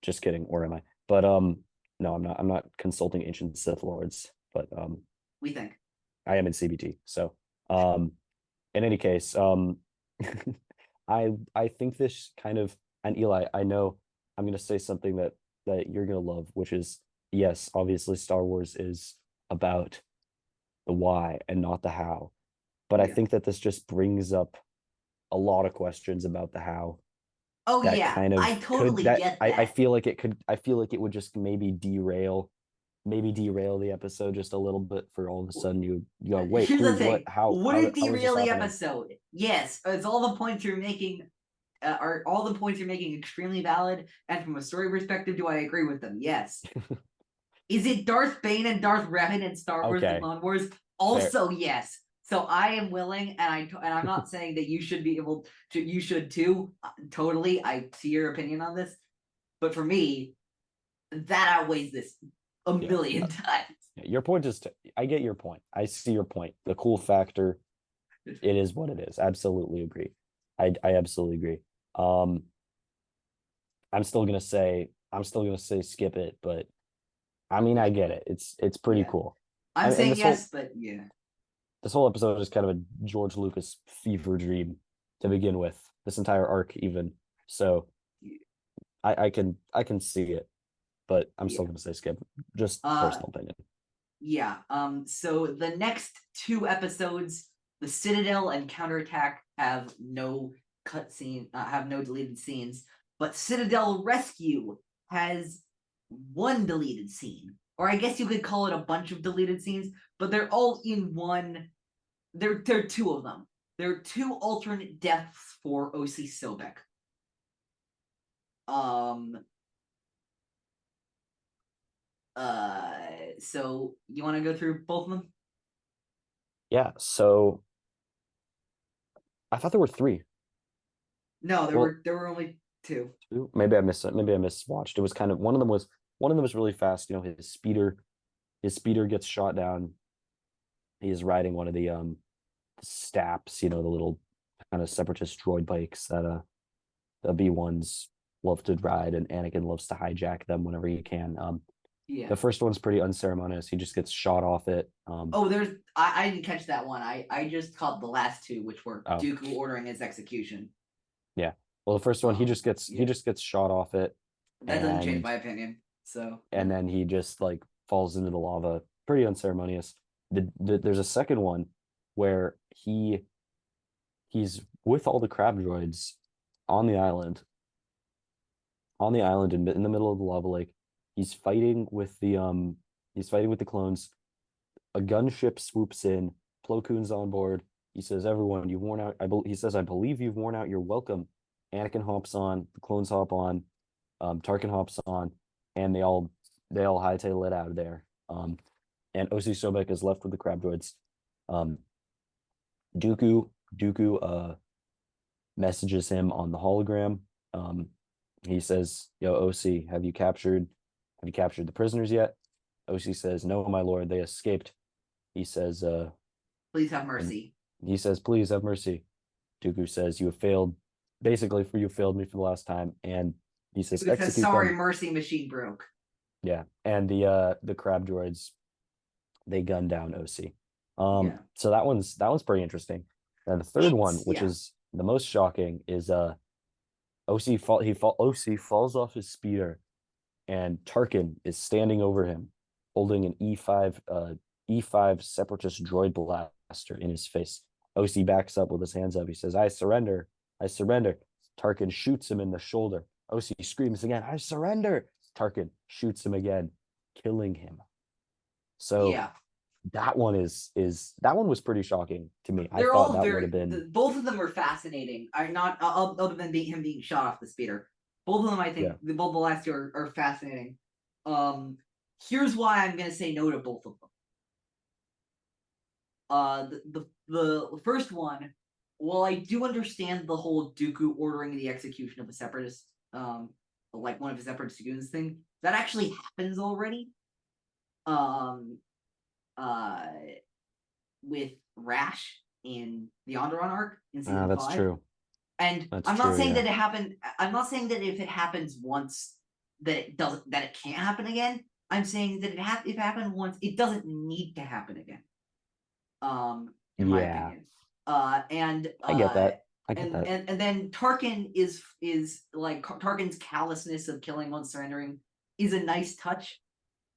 Just kidding, or am I? But no, I'm not consulting ancient Sith lords, but we think. I am in CBT. So in any case, I think this kind of, and Eli, I know I'm gonna say something that you're gonna love, which is yes, obviously Star Wars is about the why and not the how. But I Yeah. think that this just brings up a lot of questions about the how Oh that yeah, kind I of could totally that get I that. feel like it could I feel like it would just maybe derail the episode just a little bit for all of a sudden you go, wait, Here's who, the what, thing: would it how is this derail the happening? episode? Yes, it's all the points you're making are all the points you're making extremely valid, and from a story perspective, do I agree with them? Yes. Is it Darth Bane and Darth Revan in Star Wars: The Okay, Clone Wars? fair. Also, yes. So I am willing, and I'm not saying that you should be able to. You should too. Totally, I see your opinion on this, but for me, that outweighs this a Yeah. million times. Your point is, I get your point. I see your point. The cool factor, it is what it is. Absolutely agree. I absolutely agree. Um, I'm still gonna say skip it, but I mean I get it. It's pretty Yeah, cool. I'm And saying yes, but yeah, this whole episode is kind of a George Lucas fever dream to begin with. This entire arc, even. So I can see it, but I'm still yeah. gonna say skip. Just Uh, personal opinion. yeah. So the next two episodes, the Citadel and Counterattack, have no cutscene, have no deleted scenes, but Citadel Rescue has one deleted scene, or I guess you could call it a bunch of deleted scenes, but they're all in one. There are two of them. There are two alternate deaths for OC Sobek. Um. So you want to go through both of them? Yeah. So I thought there were three. No, Well, there were only two. two? Maybe I missed it. Maybe I miswatched. It was kind of one of them was really fast. You know, his speeder gets shot down. He is riding one of Staps, you know, the little kind of separatist droid bikes that the B1s love to ride, and Anakin loves to hijack them whenever he can. Yeah. The first one's pretty unceremonious. He just gets shot off it. Oh, I didn't catch that one. I just caught the last two, which were Oh Dooku ordering his execution. yeah. Well, the first one he Yeah. just gets shot off it, That doesn't change and my opinion. So and then he just like falls into the lava. Pretty unceremonious. There's a second one where he's with all the crab droids on the island in the middle of the lava lake. He's fighting with the clones. A gunship swoops in. Plo Koon's on board. He says, "Everyone, you've worn out." He says, "I believe you've worn out your welcome." Anakin hops on. The clones hop on. Tarkin hops on, and they all hightail it out of there. And OC Sobek is left with the crab droids. Um, Dooku messages him on the hologram. He says, "Yo, OC, have you captured the prisoners yet?" OC says, "No, my lord, they escaped." He says, Please have and mercy. he says, "Please have mercy." Dooku says, "You have failed, basically, for you failed me for the last time." And he says, It says, "Execute sorry, them." mercy machine broke. Yeah, and the crab droids, they gun down OC. Yeah. So that one's pretty interesting. And the third one, which Yeah. is the most shocking, is OC falls off his speeder, and Tarkin is standing over him, holding an E5 separatist droid blaster in his face. OC backs up with his hands up. He says, "I surrender. I surrender." Tarkin shoots him in the shoulder. OC screams again, "I surrender." Tarkin shoots him again, killing him. So Yeah. that one that one was pretty shocking to me. I They're thought all that would very have been both of them are fascinating. I not other than him being shot off the speeder. Both of them, I think, yeah. both the last two are fascinating. Here's why I'm gonna say no to both of them. The first one, while I do understand the whole Dooku ordering the execution of a separatist, like one of his separatist goons thing, that actually happens already. Um, uh, with Rash in the Onderon arc in season That's 5. true. And That's I'm not true, saying yeah. that it happened. I'm not saying that if it happens once, that it can't happen again. I'm saying that if it happened once, it doesn't need to happen again. In my Yeah. opinion. And I get that. I get that. and then Tarkin is like Tarkin's callousness of killing once surrendering is a nice touch.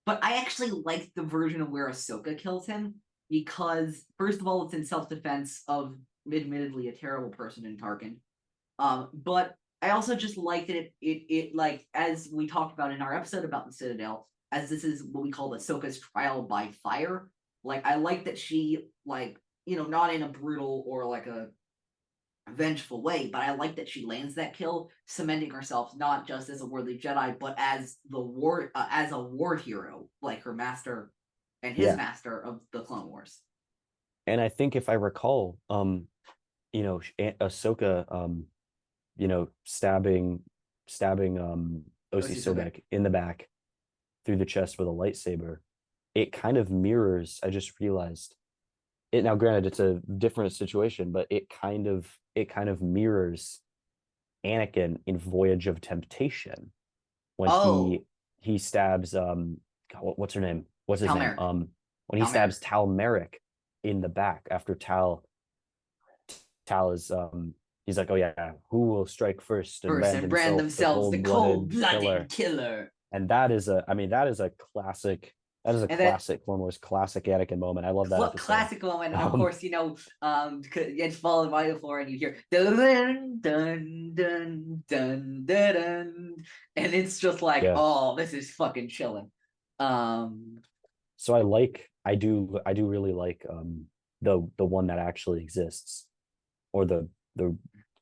But I actually like the version of where Ahsoka kills him because, first of all, it's in self-defense of admittedly a terrible person in Tarkin. But I also just like that it like, as we talked about in our episode about the Citadel, as this is what we call Ahsoka's trial by fire. Like, I like that she, like, not in a brutal or like a vengeful way, but I like that she lands that kill, cementing herself not just as a worthy Jedi, but as as a war hero, like her master and his Yeah. master of the Clone Wars. And I think if I recall, Ahsoka, stabbing OC OC Sobek. Sobek in the back through the chest with a lightsaber, it kind of mirrors, I just realized it now. Granted, it's a different situation, but it kind of mirrors Anakin in Voyage of Temptation when Oh, he stabs what's her name? What's his Tal name? Merrick. When he Tal Merrick. stabs Tal Merrick in the back after Tal is he's like, "Oh yeah, who will strike first and First, brand and brand himself the themselves the cold-blooded cold-blooded killer?" killer. And that is a classic. That is a And then classic Clone Wars, classic Anakin moment. I love that episode. classic moment, and of Um, course, it's followed by the floor, and you hear dun dun dun dun dun dun, and it's just like, yeah. oh, this is fucking chilling. So I do really like the one that actually exists, or the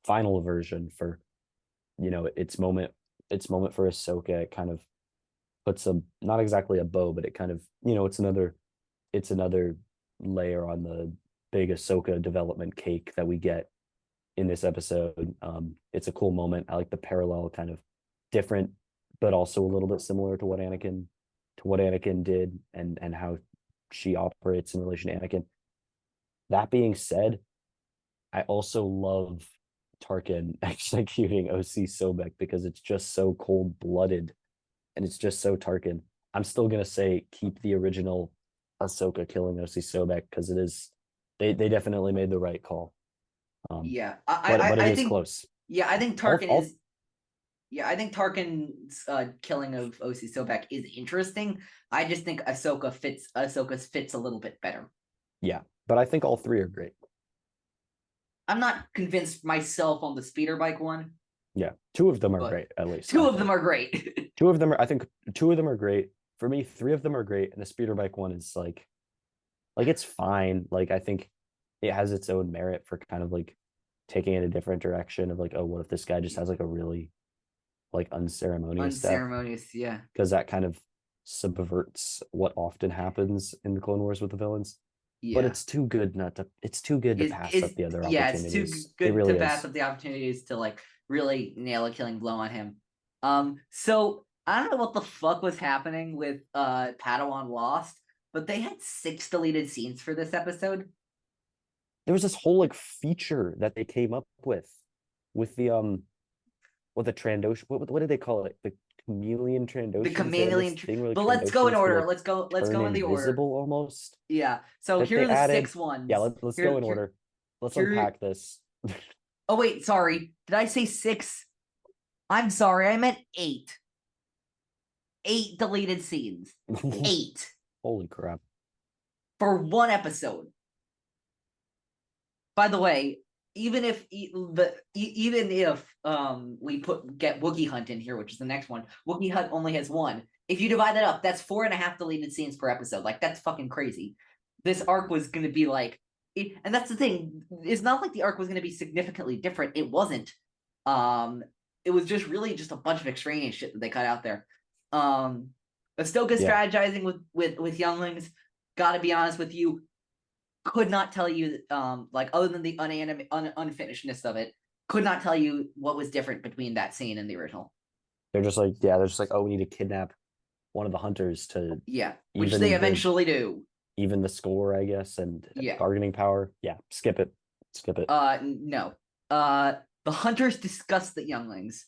final version for its moment for Ahsoka. It kind of puts a, not exactly a bow, but it kind of, it's another layer on the big Ahsoka development cake that we get in this episode. It's a cool moment. I like the parallel, kind of different, but also a little bit similar to what Anakin did, and how she operates in relation to Anakin. That being said, I also love Tarkin executing OC Sobek because it's just so cold blooded, and it's just so Tarkin. I'm still gonna say keep the original Ahsoka killing OC Sobek because it is, they definitely made the right call. Yeah, But it I is think, close. yeah, I think All Tarkin all is. Yeah, I think Tarkin's killing of OC Sobek is interesting. I just think Ahsoka's fits a little bit better. Yeah, but I think all three are great. I'm not convinced myself on the speeder bike one, Yeah, two of them are but great, at least. two I of them think are great. two of them are. I think two of them are great. For me, three of them are great, and the speeder bike one is like it's fine. Like, I think it has its own merit for kind of like taking it a different direction of like, oh, what if this guy just has like a really like unceremonious death? Unceremonious, yeah. Because that kind of subverts what often happens in the Clone Wars with the villains. but Yeah. it's too good not to. It's too good to pass up the other It's too opportunities. It good to really pass is. up the opportunities to like really nail a killing blow on him. So I don't know what the fuck was happening with Padawan Lost, but they had 6 deleted scenes for this episode. There was this whole like feature that they came up with the what the Trandoshan. What did they call it? The chameleon The Trandoshans. They had this chameleon, thing where the but let's go in Trandoshans could order. like Let's turn go in the order. invisible almost. Yeah. So That here they are the added. 6 Yeah, ones. let's go in Here, order. Let's here. unpack this. Oh wait, sorry. Did I say 6? I'm sorry. I meant 8. 8 deleted scenes. 8 Holy crap. for one episode. By the way, even if we get Wookiee Hunt in here, which is the next one, Wookiee Hunt only has 1. If you divide that up, that's 4.5 deleted scenes per episode. Like that's fucking crazy. This arc was gonna be like, and that's the thing. It's not like the arc was gonna be significantly different. It wasn't. It was just really just a bunch of extraneous shit that they cut out there. Ahsoka Yeah. strategizing with younglings. Gotta be honest with you, could not tell you, like other than the unfinishedness of it, could not tell you what was different between that scene and the original. They're just like, yeah, they're just like, oh, we need to kidnap one of the hunters to Yeah, which they eventually do. even the score, I guess, and Yeah. bargaining power. Yeah, skip it. Skip it. No. The hunters discuss the younglings,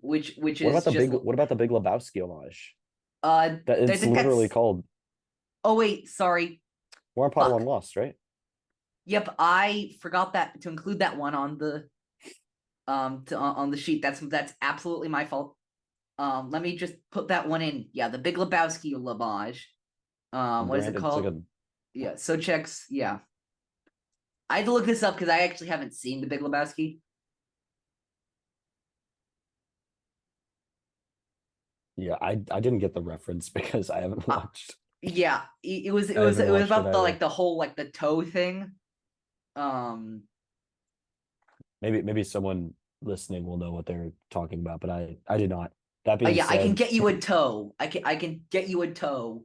which What is about the just Big Lebowski homage? That I it's think literally that's. called Oh wait, sorry. War on Padawan Fuck. Lost, right? Yep, I forgot that to include that one on the on the sheet. That's absolutely my fault. Let me just put that one in. Yeah, the Big Lebowski homage. What is it Branded, it's like called? a Yeah, so checks. Yeah, I had to look this up because I actually haven't seen the Big Lebowski. yeah. I didn't get the reference because I haven't watched. Yeah, it was I haven't it was watched it about the either. like the whole like the toe thing. Um, Maybe someone listening will know what they're talking about, but I did not. That being yeah, I can said, get you a toe. I can get you a toe.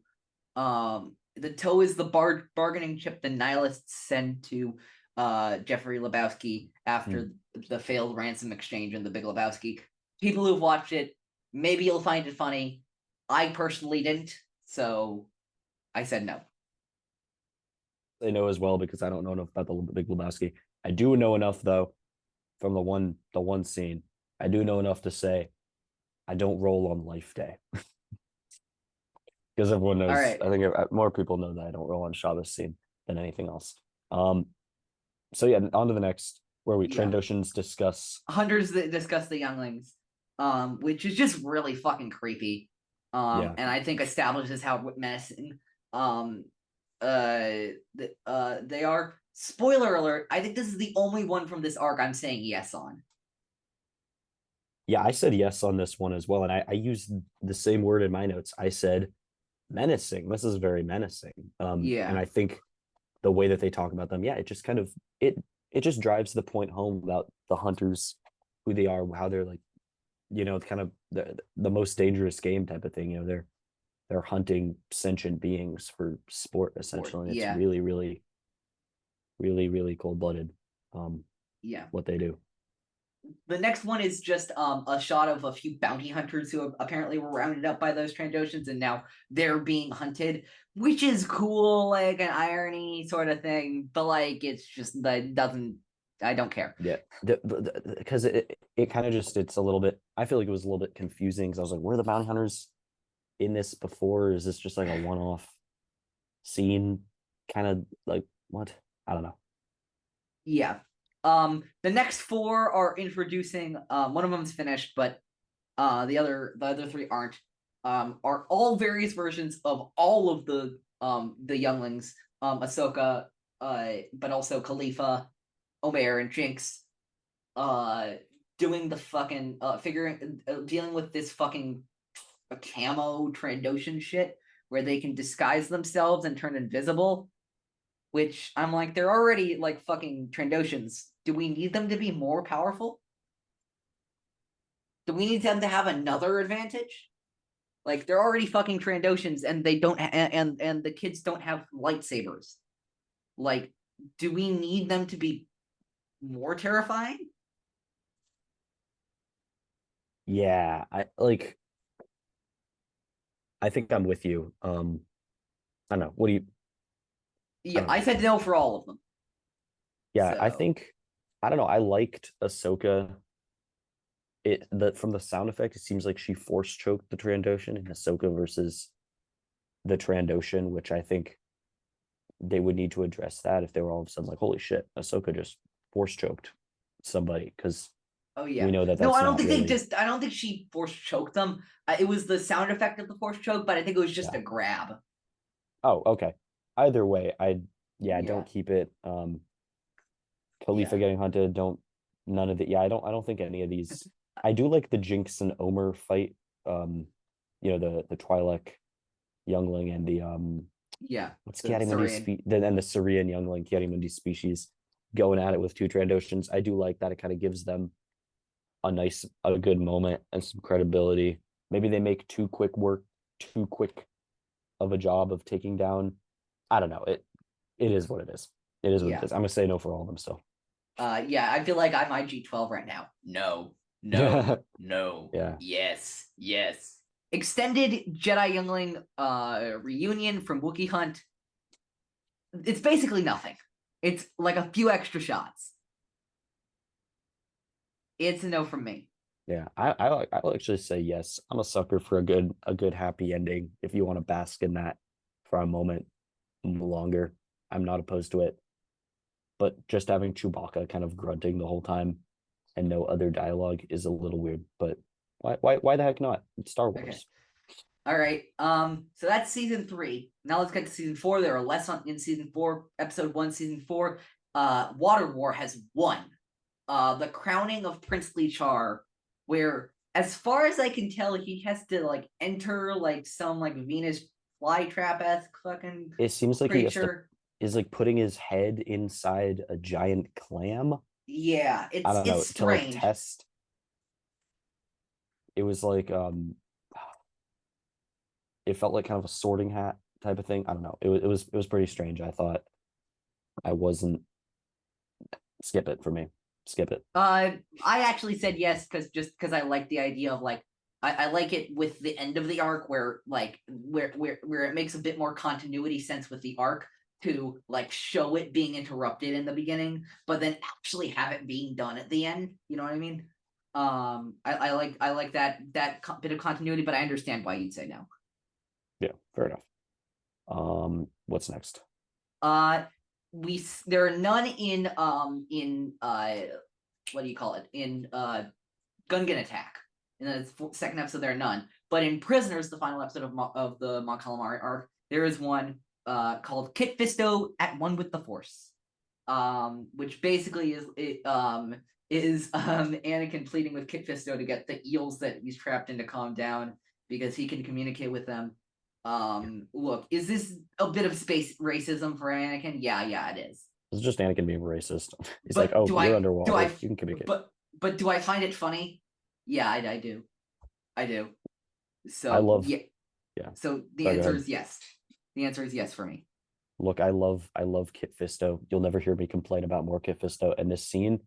The toe is the bargaining chip the nihilists send to Jeffrey Lebowski after the failed ransom exchange in the Big Lebowski. People who've watched it, maybe you'll find it funny. I personally didn't, so I said no. they know as well because I don't know enough about the Big Lebowski. I do know enough though from the one scene. I do know enough to say I don't roll on Life Day because everyone All knows. right. I think more people know that I don't roll on Shabbos scene than anything else. Um. So yeah, on to the next where we Yeah. Trandoshans discuss. Hunters that discuss the younglings, which is just really fucking creepy. Yeah, And I think establishes how menacing they are. Spoiler alert, I think this is the only one from this arc I'm saying yes on. yeah. I said yes on this one as well, and I used the same word in my notes. I said menacing. This is very menacing. And Yeah. I think the way that they talk about them, yeah, it just kind of it just drives the point home about the hunters, who they are, how they're like, kind of the most dangerous game type of thing. They're hunting sentient beings for sport essentially. And it's Yeah. really, really, really, really cold blooded. Yeah. What they do. The next one is just a shot of a few bounty hunters who apparently were rounded up by those Trandoshans and now they're being hunted, which is cool, like an irony sort of thing. But like, it's just that doesn't. I don't care. Yeah, because it kind of just it's a little bit. I feel like it was a little bit confusing because I was like, were the bounty hunters in this before? Is this just like a one-off scene? Kind of like what? I don't know. Yeah. The next 4 are introducing. One of them's finished, but the other 3 aren't. Are all various versions of all of the younglings. Ahsoka, but also Khalifa, Omer, and Jinx. Uh, doing the fucking figuring dealing with this fucking camo Trandoshan shit where they can disguise themselves and turn invisible. Which I'm like, they're already like fucking Trandoshans. Do we need them to be more powerful? Do we need them to have another advantage? Like they're already fucking Trandoshans, and they don't, and the kids don't have lightsabers. Like, do we need them to be more terrifying? Yeah, I think I'm with you. I don't know. What do you I Yeah, don't I know. said no for all of them. Yeah, I So, think I don't know. I liked Ahsoka. From the sound effect, it seems like she force choked the Trandoshan in Ahsoka versus the Trandoshan, which I think they would need to address that if they were all of a sudden like, holy shit, Ahsoka just force choked somebody, because oh we yeah. know that No, that's I don't not think they really. just. I don't think she force choked them. It was the sound effect of the force choke, but I think it was just Yeah. a grab. Oh, okay. Either way, yeah, don't Yeah, keep it. Khalifa yeah, getting hunted, don't none of it. Yeah, I don't think any of these. I do like the Jinx and Omer fight. Um, the Twi'lek youngling and the yeah. what's The Kiadimundi's Saurian. then the Syrian youngling, Kiadimundi's species going at it with two Trandoshans. I do like that. It kind of gives them a good moment and some credibility. Maybe they make too quick of a job of taking down. I don't know. It is what it is. It is what it Yeah. is. I'm gonna say no for all of them still. Yeah, I feel like I'm IG-12 right now. No, no, no. Yeah. Yes, yes. Extended Jedi Youngling reunion from Wookiee Hunt. It's basically nothing. It's like a few extra shots. It's a no from me. Yeah, I'll actually say yes. I'm a sucker for a good happy ending. If you want to bask in that for a moment longer, I'm not opposed to it. But just having Chewbacca kind of grunting the whole time and no other dialogue is a little weird. But why the heck not? It's Star Okay. Wars. All right. So that's season 3. Now let's get to season 4. There are less in season 4, episode 1, season 4. Water War has won. The crowning of Princely Char, where as far as I can tell, he has to like enter like some like Venus flytrap-esque fucking It seems like he has to creature. is like putting his head inside a giant clam. Yeah, I it's don't it's know, to like strange. test. It was like it felt like kind of a sorting hat type of thing. I don't know. It was pretty strange. I thought I wasn't skip it for me. Skip it. I actually said yes because I like the idea of like I like it with the end of the arc where like where it makes a bit more continuity sense with the arc to like show it being interrupted in the beginning, but then actually have it being done at the end. You know what I mean? I like that bit of continuity, but I understand why you'd say no. Yeah, fair enough. What's next? Uh, there are none in what do you call it in Gungan Attack. In the second episode, there are none. But in Prisoners, the final episode of the Mon Calamari arc, there is one called Kit Fisto at One with the Force, which basically is Anakin pleading with Kit Fisto to get the eels that he's trapped in to calm down because he can communicate with them. Look, is this a bit of space racism for Anakin? Yeah, it is. It's just Anakin being racist. He's like, But "Oh, do you're I do underwater. I You can communicate." but do I find it funny? Yeah, I do. I do. I So love, yeah. yeah. So the Sorry, go answer ahead. is yes. The answer is yes for me. Look, I love Kit Fisto. You'll never hear me complain about more Kit Fisto. And this scene,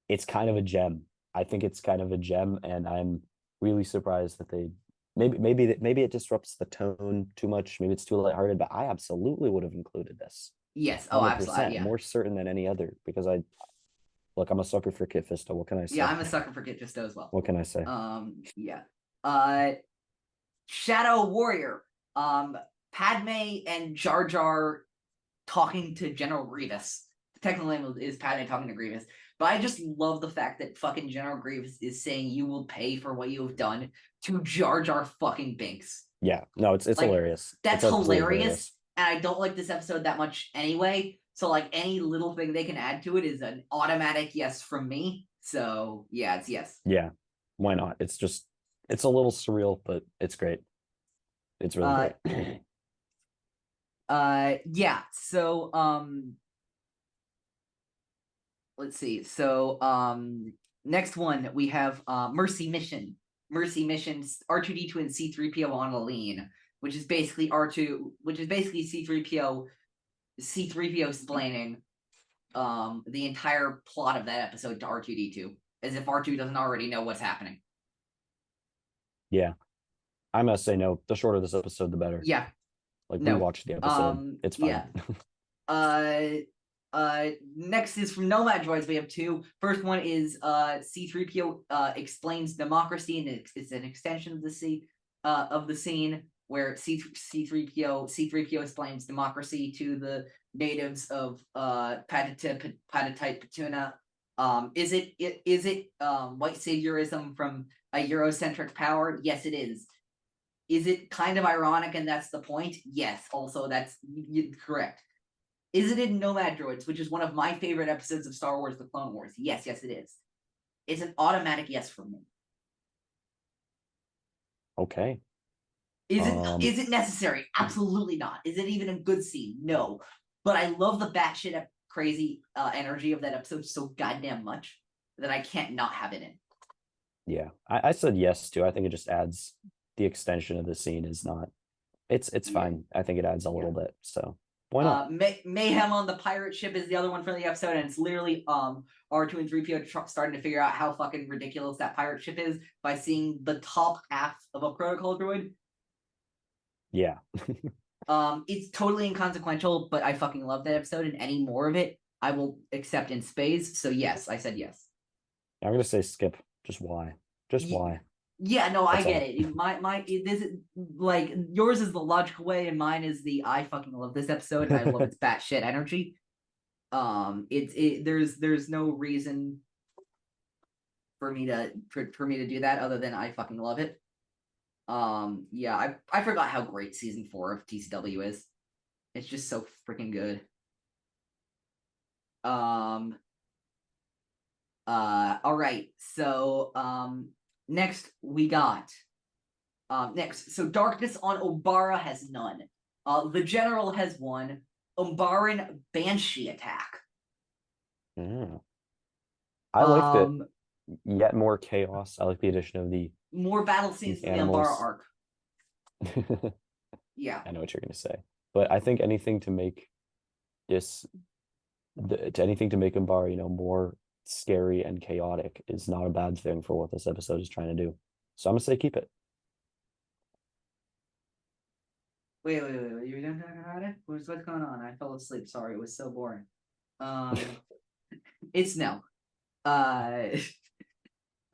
it's kind of a gem. I think it's kind of a gem, and I'm really surprised that they maybe it disrupts the tone too much. Maybe it's too lighthearted, but I absolutely would have included this. Yes. Oh, absolutely. 100%, Yeah. more certain than any other, because I'm a sucker for Kit Fisto. What can I Yeah, say? I'm a sucker for Kit Fisto as well. What can I say? Yeah. Uh, Shadow Warrior. Um, Padme and Jar Jar talking to General Grievous. The technical name is Padme talking to Grievous. But I just love the fact that fucking General Grievous is saying you will pay for what you have done to Jar Jar fucking Binks. Yeah, no, it's Like, hilarious. It's that's absolutely hilarious. hilarious. And I don't like this episode that much anyway. So like any little thing they can add to it is an automatic yes from me. So yeah, it's yes. Yeah, why not? It's a little surreal, but it's great. It's really Uh great. yeah. So let's see. So next one we have Mercy Mission. Mercy Missions R2D2 and C3PO on Aline, which is basically R2, which is basically C3PO C-3PO explaining the entire plot of that episode to R2-D2, as if R2 doesn't already know what's happening. Yeah, I must say no. The shorter this episode, the better. Yeah, Like no. rewatch the episode. It's Yeah. fine. Next is from Nomad Droids. We have two. First one is C-3PO explains democracy, and it's an extension of the scene where C-3PO explains democracy to the natives of Patatite Patuna. Is it white saviorism from a Eurocentric power? Yes, it is. Is it kind of ironic and that's the point? Yes. Also, that's correct. Is it in Nomad Droids, which is one of my favorite episodes of Star Wars: The Clone Wars? Yes, it is. It's an automatic yes from me. Okay. Is it necessary? Absolutely not. Is it even a good scene? No. But I love the batshit crazy energy of that episode so goddamn much that I can't not have it in. Yeah, I said yes too. I think it just adds the extension of the scene is not. It's fine. I think it adds a little bit. So why not? Mayhem on the pirate ship is the other one from the episode, and it's literally R2 and 3PO starting to figure out how fucking ridiculous that pirate ship is by seeing the top half of a protocol droid. Yeah. It's totally inconsequential, but I fucking love that episode, and any more of it, I will accept in spades. So yes, I said yes. I'm gonna say skip. Just why? Just why? Yeah, no, That's I get all. it. This is like yours is the logical way, and mine is the I fucking love this episode, and I love its batshit energy. There's no reason for me to do that other than I fucking love it. Yeah, I forgot how great season 4 of TCW is. It's just so freaking good. All right. So next we got so darkness on Umbara has none. The general has one. Umbaran Banshee attack. Yeah. I liked it. Yet more chaos. I like the addition of the more battle scenes in the Umbara arc. Yeah, I know what you're gonna say, but I think anything to make anything to make Umbara, more scary and chaotic is not a bad thing for what this episode is trying to do. So I'm gonna say keep it. Wait. You were done talking about it? What's going on? I fell asleep. Sorry, it was so boring. It's no.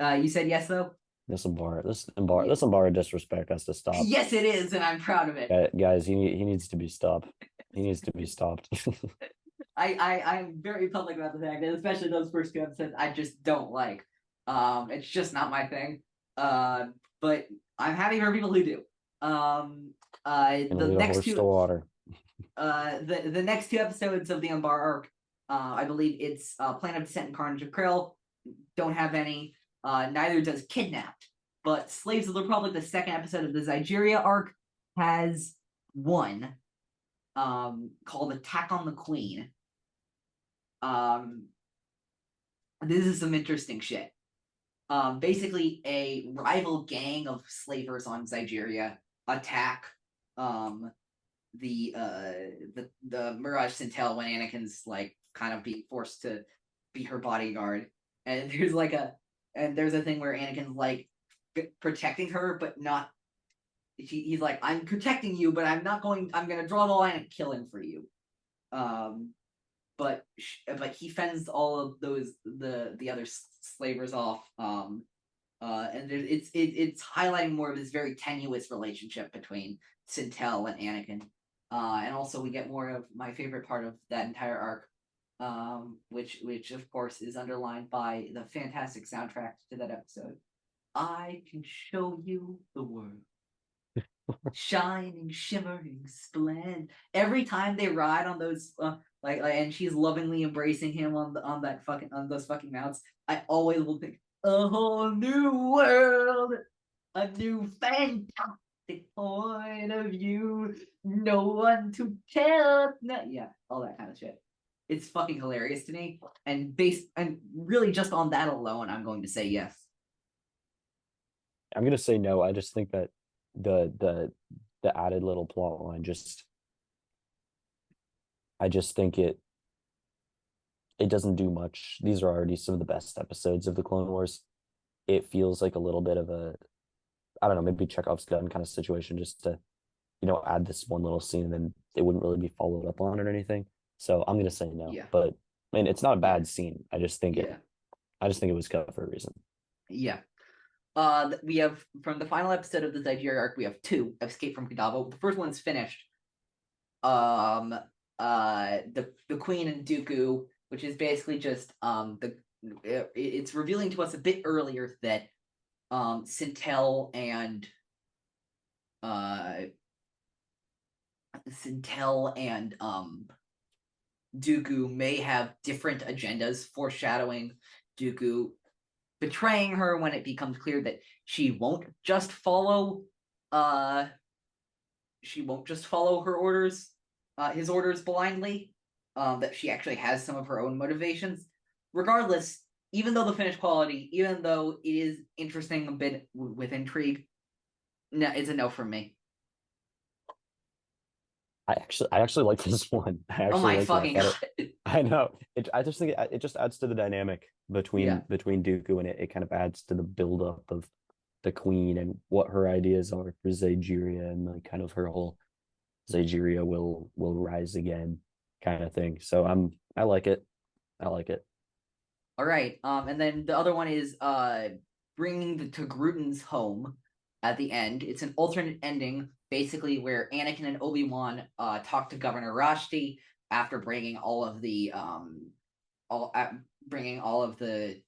You said yes though? This Umbara disrespect has to stop. Yes, it is, and I'm proud of it. Guys, he needs to be stopped. He needs to be stopped. I'm very public about the fact that especially those first two episodes I just don't like. It's just not my thing. But I'm happy for people who do. The next two water. The next two episodes of the Umbar arc, I believe it's Plan of Descent and Carnage of Krill. Don't have any. Neither does Kidnapped. But Slaves of the Republic, the second episode of the Zygeria arc, has one called Attack on the Queen. This is some interesting shit. Basically, a rival gang of slavers on Zygeria attack the Mirage Sintel when Anakin's like kind of being forced to be her bodyguard, and there's a thing where Anakin's like protecting her, but not. He's like, I'm protecting you, but I'm gonna draw the line of killing for you. But he fends all of the other slavers off. And it's highlighting more of this very tenuous relationship between Sintel and Anakin. And also we get more of my favorite part of that entire arc, which of course is underlined by the fantastic soundtrack to that episode. I can show you the world. Shining, shimmering, splendid. Every time they ride on those and she's lovingly embracing him on those fucking mounts, I always will think a whole new world, a new fantastic point of view, no one to tell. Yeah, all that kind of shit. It's fucking hilarious to me, and really just on that alone, I'm going to say yes. I'm gonna say no. I just think that the added little plot line just I just think it doesn't do much. These are already some of the best episodes of the Clone Wars. It feels like a little bit of a, I don't know, maybe Chekhov's gun kind of situation, just to, add this one little scene and then it wouldn't really be followed up on or anything. So I'm gonna say no. Yeah. But I mean, it's not a Yeah. bad scene. I just think Yeah. it was cut for a reason. Yeah. We have from the final episode of the Nigeria arc, we have two: Escape from Kadavo. The first one's finished. The Queen and Dooku, which is basically just it's revealing to us a bit earlier that Sintel and Dooku may have different agendas, foreshadowing Dooku betraying her when it becomes clear that she won't just follow her orders, his orders blindly, that she actually has some of her own motivations. Regardless, even though the finished quality, even though it is interesting a bit with intrigue, no, it's a no from me. I actually like this one. I Oh actually my like it. fucking god. I know. I just think it just adds to the dynamic Yeah. between Dooku, and it kind of adds to the buildup of the Queen and what her ideas are for Zageria, and like kind of her whole Zageria will rise again kind of thing. So I like it. I like it. All right. And then the other one is bringing the Togrutans home at the end. It's an alternate ending, basically where Anakin and Obi-Wan talk to Governor Rashti after bringing all of the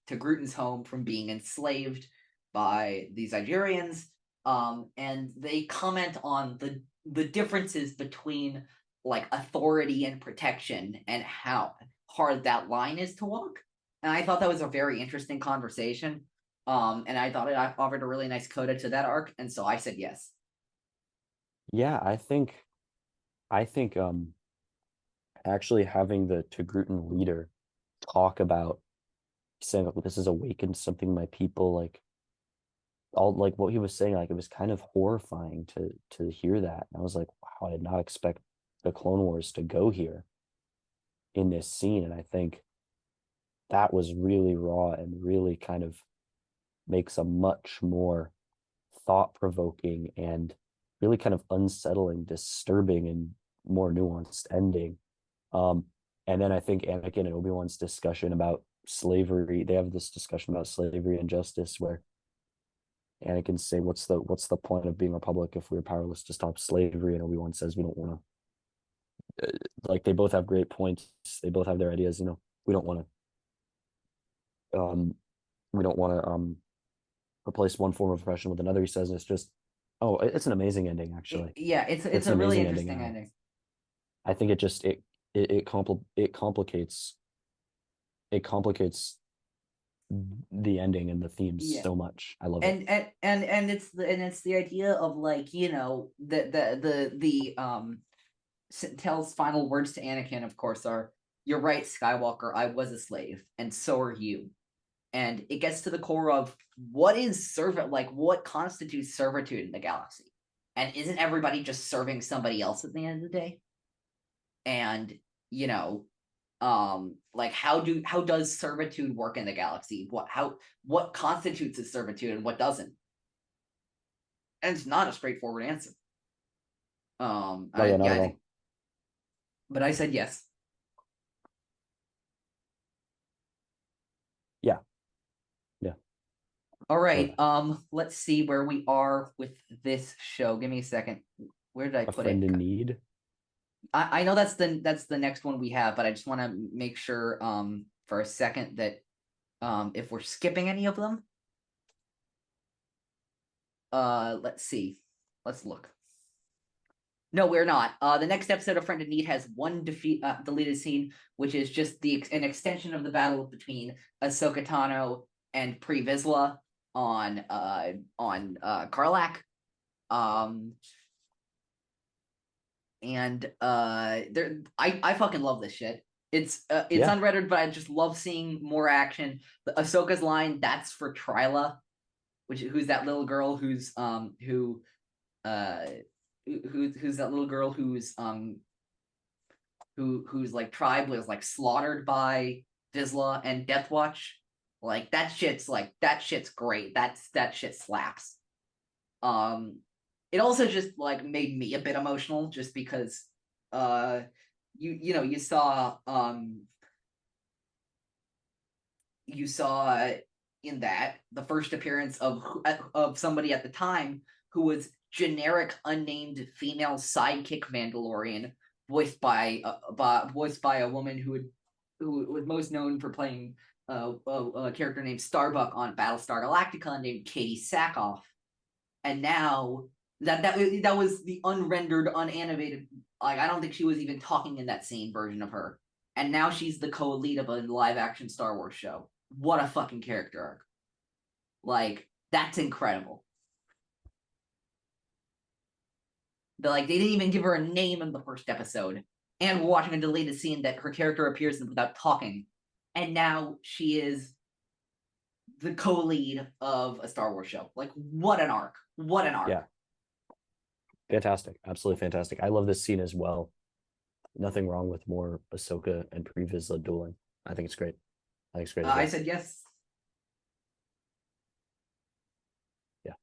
Togrutans home from being enslaved by these Nigerians. And they comment on the differences between like authority and protection and how hard that line is to walk. And I thought that was a very interesting conversation. And I thought it offered a really nice coda to that arc, and so I said yes. Yeah, I think actually having the Togrutan leader talk about saying like this has awakened something in my people, like all like what he was saying, like it was kind of horrifying to hear that. And I was like, wow, I did not expect the Clone Wars to go here in this scene. And I think that was really raw and really kind of makes a much more thought-provoking and really kind of unsettling, disturbing, and more nuanced ending. And then I think Anakin and Obi-Wan's discussion about slavery, they have this discussion about slavery and justice where Anakin say, what's the point of being a republic if we're powerless to stop slavery? And Obi-Wan says we don't want to, like they both have great points. They both have their ideas, we don't want to replace one form of oppression with another, he says, and it's just, oh, it's an amazing ending, actually. Yeah, it's It's a an really amazing interesting ending. ending. I think it complicates the ending and the themes Yeah. so much. I love it. And it's the idea of like, Tell's final words to Anakin, of course, are, "You're right, Skywalker, I was a slave, and so are you." And it gets to the core of what constitutes servitude in the galaxy. And isn't everybody just serving somebody else at the end of the day? And, you know, like how does servitude work in the galaxy? What constitutes a servitude and what doesn't? And it's not a straightforward answer. Oh yeah, not at all. But I said yes. Yeah, yeah. All right. Or Let's see where we are with this show. Give me a second. Where did I a put friend it? in need. I know that's the next one we have, but I just want to make sure for a second that if we're skipping any of them. Let's see. Let's look. No, we're not. The next episode of Friend in Need has one deleted scene, which is just an extension of the battle between Ahsoka Tano and Pre Vizsla on Karlak. And I fucking love this shit. It's Yeah, unrendered, but I just love seeing more action. The Ahsoka's line, "That's for Tryla," who's that little girl who's who's that little girl who's whose like tribe was like slaughtered by Vizsla and Deathwatch. Like that shit's great. That shit slaps. It also just like made me a bit emotional just because you saw in that the first appearance of somebody at the time who was generic unnamed female sidekick Mandalorian voiced by a woman who was most known for playing a character named Starbuck on Battlestar Galactica named Katie Sackhoff. And now that was the unrendered, unanimated. Like I don't think she was even talking in that scene version of her. And now she's the co-lead of a live-action Star Wars show. What a fucking character arc! Like that's incredible. They didn't even give her a name in the first episode, and we're watching a deleted scene that her character appears in without talking, and now she is the co-lead of a Star Wars show. Like what an arc! What an arc! Yeah. Fantastic. Absolutely fantastic. I love this scene as well. Nothing wrong with more Ahsoka and Pre-Vizsla dueling. I think it's great. I think it's great. I said yes. Yeah.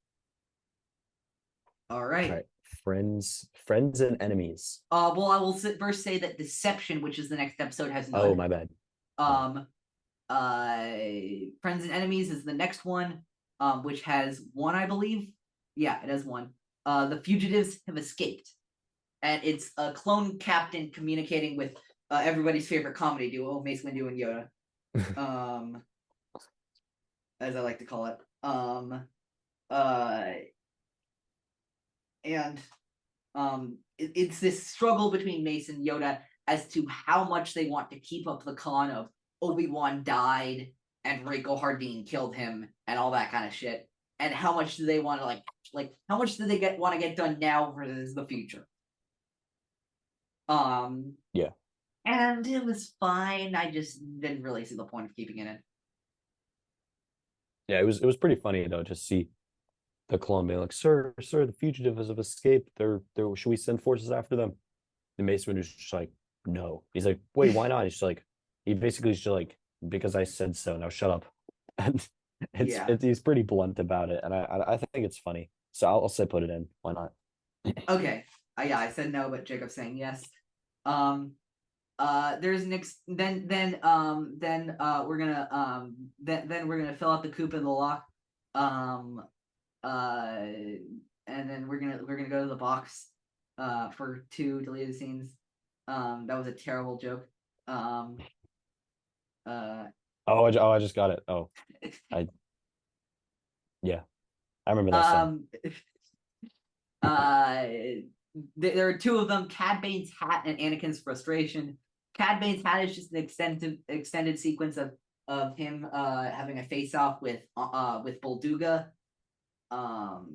All right. All right. Friends and enemies. Well, I will first say that Deception, which is the next episode, has none. Oh, my bad. Friends and Enemies is the next one, which has one, I believe. Yeah, it has one. The fugitives have escaped, and it's a clone captain communicating with everybody's favorite comedy duo, Mace Windu and Yoda. As I like to call it. It's this struggle between Mace and Yoda as to how much they want to keep up the con of Obi-Wan died and Rico Hardeen killed him and all that kind of shit, and how much do they want to like how much do they want to get done now versus the future. Yeah. And it was fine. I just didn't really see the point of keeping it in. Yeah, it was pretty funny though to see the clone being like, sir, the fugitives have escaped. They're should we send forces after them? And Mace Windu's just like, no. He's like, wait, why not? He basically just like, because I said so. Now shut up. And he's pretty blunt about it, and I think it's funny. So I'll say put it in. Why not? Okay. Yeah, I said no, but Jacob's saying yes. There's then we're gonna fill out the coop in the lock. And then we're gonna go to the box for 2 deleted scenes. That was a terrible joke. I just got it. Oh, yeah, I remember that song. There are 2 of them: Cad Bane's hat and Anakin's frustration. Cad Bane's hat is just an extended sequence of him having a face-off with Bolduga. As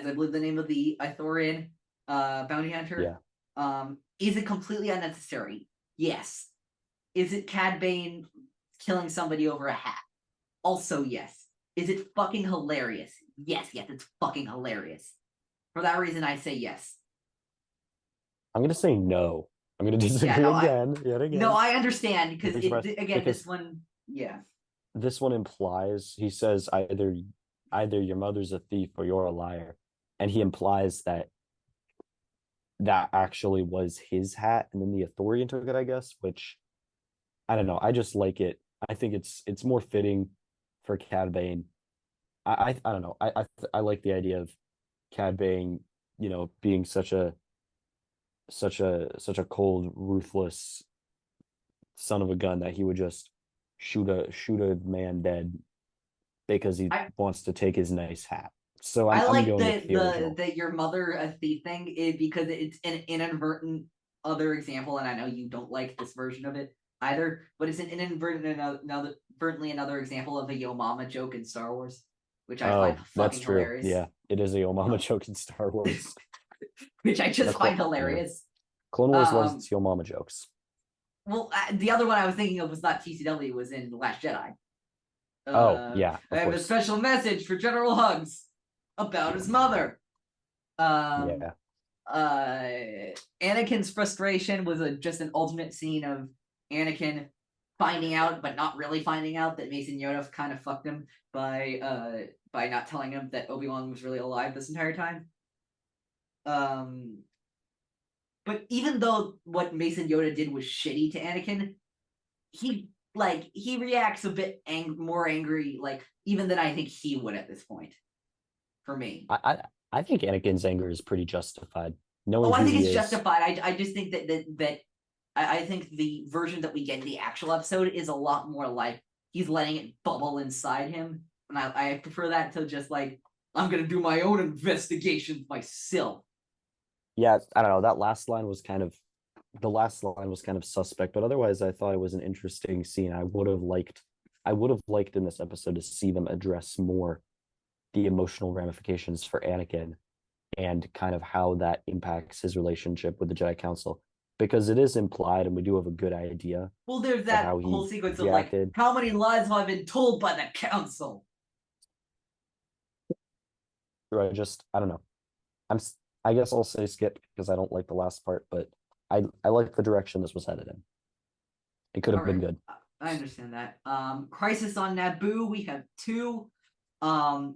I believe the name of the Ithorian bounty hunter. Yeah. Is it completely unnecessary? Yes. Is it Cad Bane killing somebody over a hat? Also, yes. Is it fucking hilarious? Yes, it's fucking hilarious. For that reason, I say yes. I'm gonna say no. I'm gonna disagree yet again. No, I understand because this one, yeah. This one implies, he says either your mother's a thief or you're a liar, and he implies that actually was his hat, and then the Ithorian took it, I guess. Which I don't know. I just like it. I think it's more fitting for Cad Bane. I don't know. I like the idea of Cad Bane, being such a cold, ruthless son of a gun that he would just shoot a man dead because he wants to take his nice hat. So I like the your mother a thief thing because it's an inadvertent other example, and I know you don't like this version of it either, but it's an inadvertently another example of a Yo Mama joke in Star Wars, which I find fucking hilarious. Yeah, it is a Yo Mama joke in Star Wars. Which I just find hilarious. Clone Wars loves its Yo Mama jokes. Well, the other one I was thinking of was not TCW, was in The Last Jedi. Yeah. I have a special message for General Hugs about his mother. Yeah. Anakin's frustration was just an ultimate scene of Anakin finding out, but not really finding out, that Mason Yoda kind of fucked him by not telling him that Obi-Wan was really alive this entire time. But even though what Mason Yoda did was shitty to Anakin, he reacts a bit more angry, like, even than I think he would at this point. For me, I think Anakin's anger is pretty justified. oh, Knowing I who think he it's is. justified. I just think that I think the version that we get in the actual episode is a lot more like he's letting it bubble inside him, and I prefer that to just like, I'm gonna do my own investigations myself. Yeah, I don't know. That last line was kind of the last line was kind of suspect, but otherwise I thought it was an interesting scene. I would have liked in this episode to see them address more the emotional ramifications for Anakin and kind of how that impacts his relationship with the Jedi Council. Because it is implied and we do have a good idea. Well, there's of that how he whole sequence reacted. of like, how many lies have I been told by the council? Or I don't know. I guess I'll say skip because I don't like the last part, but I like the direction this was headed in. It could have been good. I understand that. Crisis on Naboo, we have 2,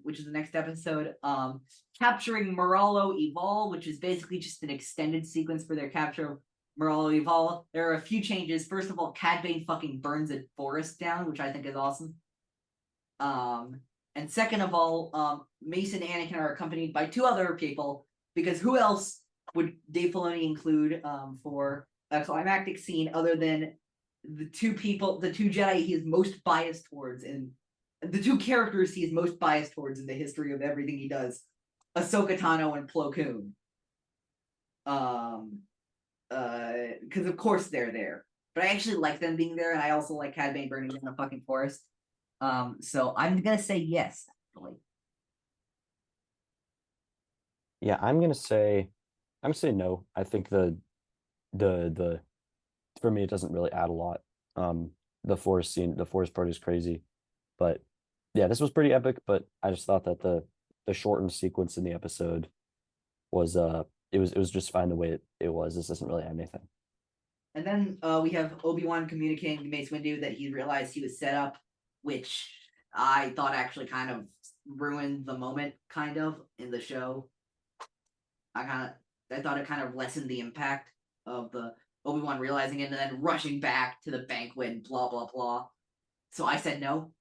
which is the next episode. Capturing Moralo Evol, which is basically just an extended sequence for their capture of Moralo Evol. There are a few changes. First of all, Cad Bane fucking burns a forest down, which I think is awesome. And second of all, Mason and Anakin are accompanied by 2 other people, because who else would Dave Filoni include for a climactic scene other than the 2 Jedi he is most biased towards, and the 2 characters he is most biased towards in the history of everything he does, Ahsoka Tano and Plo Koon. Because of course they're there, but I actually like them being there, and I also like Cad Bane burning in a fucking forest. So I'm gonna say yes, actually. Yeah, I'm gonna say no. I think the for me it doesn't really add a lot. The forest scene, the forest part is crazy. But yeah, this was pretty epic, but I just thought that the shortened sequence in the episode was it was just fine the way it was. This doesn't really add anything. And then we have Obi-Wan communicating to Mace Windu that he realized he was set up, which I thought actually kind of ruined the moment, kind of, in the show. I thought it kind of lessened the impact of the Obi-Wan realizing it and then rushing back to the banquet and blah blah blah. So I said no.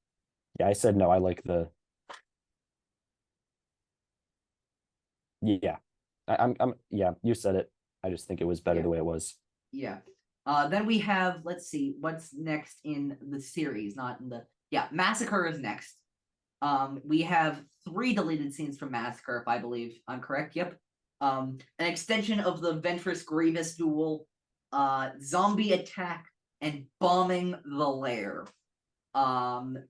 Yeah, I said no. I like the yeah. I'm yeah, you said it. I just think it was better the way it was. Yeah. Then we have, let's see, what's next in the series, not in the Massacre is next. We have 3 deleted scenes from Massacre, if I believe I'm correct. Yep. An extension of the Ventress Grievous duel, zombie attack, and bombing the lair. The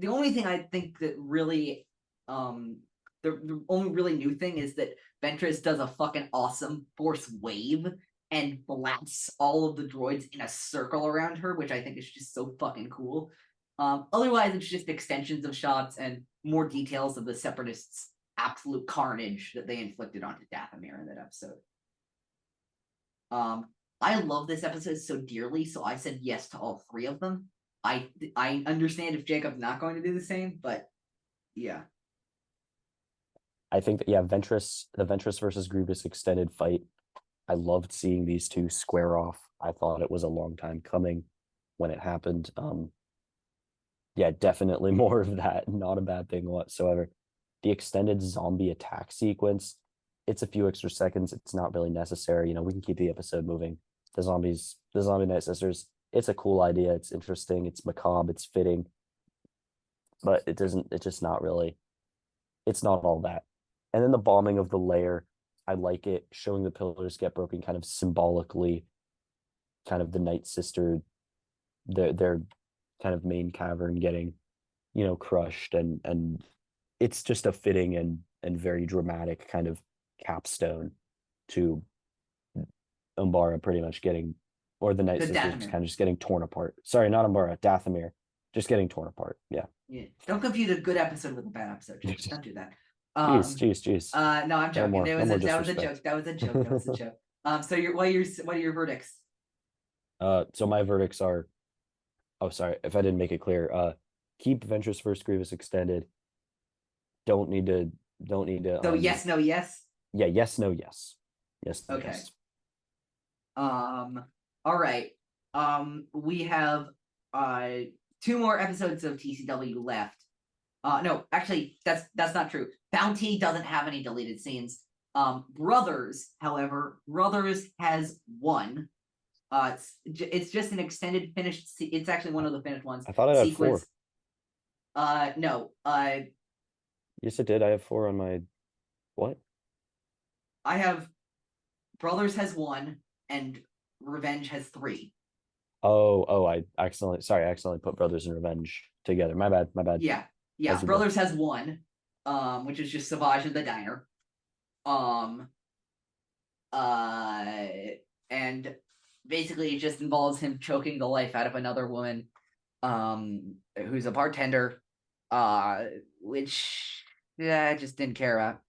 only thing I think that really, the only really new thing is that Ventress does a fucking awesome force wave and blasts all of the droids in a circle around her, which I think is just so fucking cool. Otherwise, it's just extensions of shots and more details of the Separatists' absolute carnage that they inflicted onto Dathomir in that episode. I love this episode so dearly, so I said yes to all 3 of them. I understand if Jacob's not going to do the same, but yeah. I think that the Ventress versus Grievous extended fight. I loved seeing these 2 square off. I thought it was a long time coming when it happened. Yeah, definitely more of that. Not a bad thing whatsoever. The extended zombie attack sequence, it's a few extra seconds. It's not really necessary. You know, we can keep the episode moving. The Zombie Night Sisters, it's a cool idea. It's interesting. It's macabre. It's fitting. But it's just not really, it's not all that. And then the bombing of the lair, I like it, showing the pillars get broken kind of symbolically, kind of the Night Sister, their kind of main cavern getting, crushed, and it's just a fitting and very dramatic kind of capstone to Umbara pretty much getting, or the Night Sisters kind of just getting torn apart. Sorry, not Umbara, Dathomir, just getting torn apart. Yeah. Don't confuse a good episode with a bad episode. Don't do that. Jeez, Um, jeez, jeez. no, I'm joking. There No was more that was a joke. disrespect. That was a joke. That was a joke. So what are your verdicts? So my verdicts are, oh sorry, if I didn't make it clear, keep Ventress vs. Grievous extended. Don't need to don't need to So yes, no, yes. yeah, yes, no, yes. Yes, no, Okay. yes. Um, all right. We have uh 2 more episodes of TCW left. No, actually, that's not true. Bounty doesn't have any deleted scenes. Brothers, however, Brothers has one. It's just an extended finished. It's actually one of the finished ones. I thought I had Sequence. 4. No. Yes, it did. I have 4 on my what? I have Brothers has 1 and Revenge has 3. Oh, I accidentally put Brothers in Revenge together. My bad, my bad. Yeah, As you Brothers has 1, which is just Savage in the diner. Um, uh, and basically it just involves him choking the life out of another woman, who's a bartender, which I just didn't care about.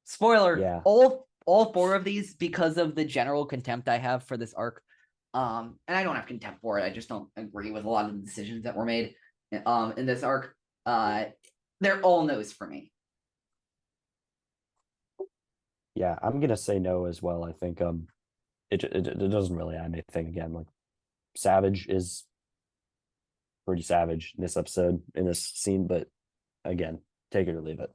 Spoiler: Yeah. all 4 of these, because of the general contempt I have for this arc. And I don't have contempt for it. I just don't agree with a lot of the decisions that were made, in this arc. They're all no's for me. Yeah, I'm gonna say no as well. I think it doesn't really add anything again. Like Savage is pretty savage in this episode, in this scene, but again, take it or leave it.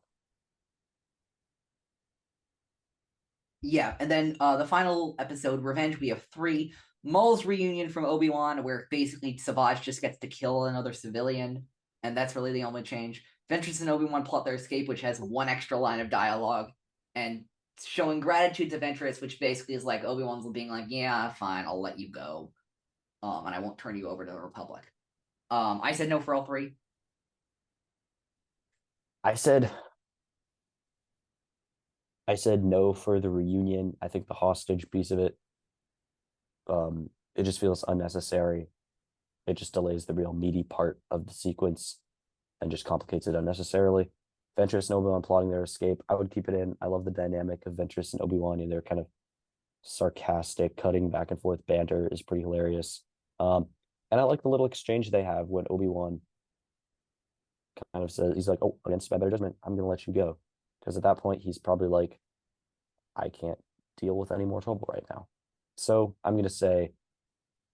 Yeah, and then the final episode, Revenge, we have 3. Maul's reunion from Obi-Wan, where basically Savage just gets to kill another civilian, and that's really the only change. Ventress and Obi-Wan plot their escape, which has 1 extra line of dialogue, and showing gratitude to Ventress, which basically is like Obi-Wan's being like, yeah, fine, I'll let you go, and I won't turn you over to the Republic. I said no for all 3. I said I said no for the reunion. I think the hostage piece of it, it just feels unnecessary. It just delays the real meaty part of the sequence and just complicates it unnecessarily. Ventress and Obi-Wan plotting their escape, I would keep it in. I love the dynamic of Ventress and Obi-Wan and their kind of sarcastic, cutting back and forth banter is pretty hilarious. And I like the little exchange they have when Obi-Wan kind of says, he's like, "Oh, against my better judgment, I'm gonna let you go," because at that point he's probably like, "I can't deal with any more trouble right now." So I'm gonna say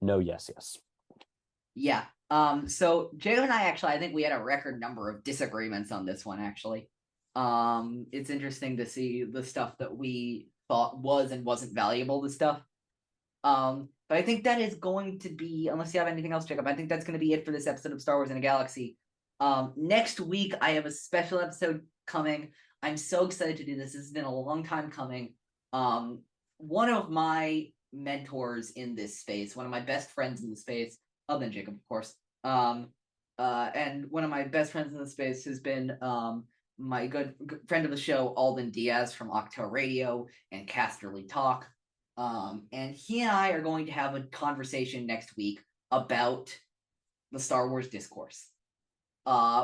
no, yes, yes. Yeah. So Jacob and I think we had a record number of disagreements on this one, actually. It's interesting to see the stuff that we thought was and wasn't valuable, the stuff. But I think that is going to be, unless you have anything else, Jacob, I think that's going to be it for this episode of Star Wars in a Galaxy. Next week, I have a special episode coming. I'm so excited to do this. This has been a long time coming. One of my mentors in this space, one of my best friends in the space, other than Jacob, of course. And one of my best friends in the space has been my good friend of the show, Alden Diaz from Ahch-To Radio and Casterly Talk. And he and I are going to have a conversation next week about the Star Wars discourse.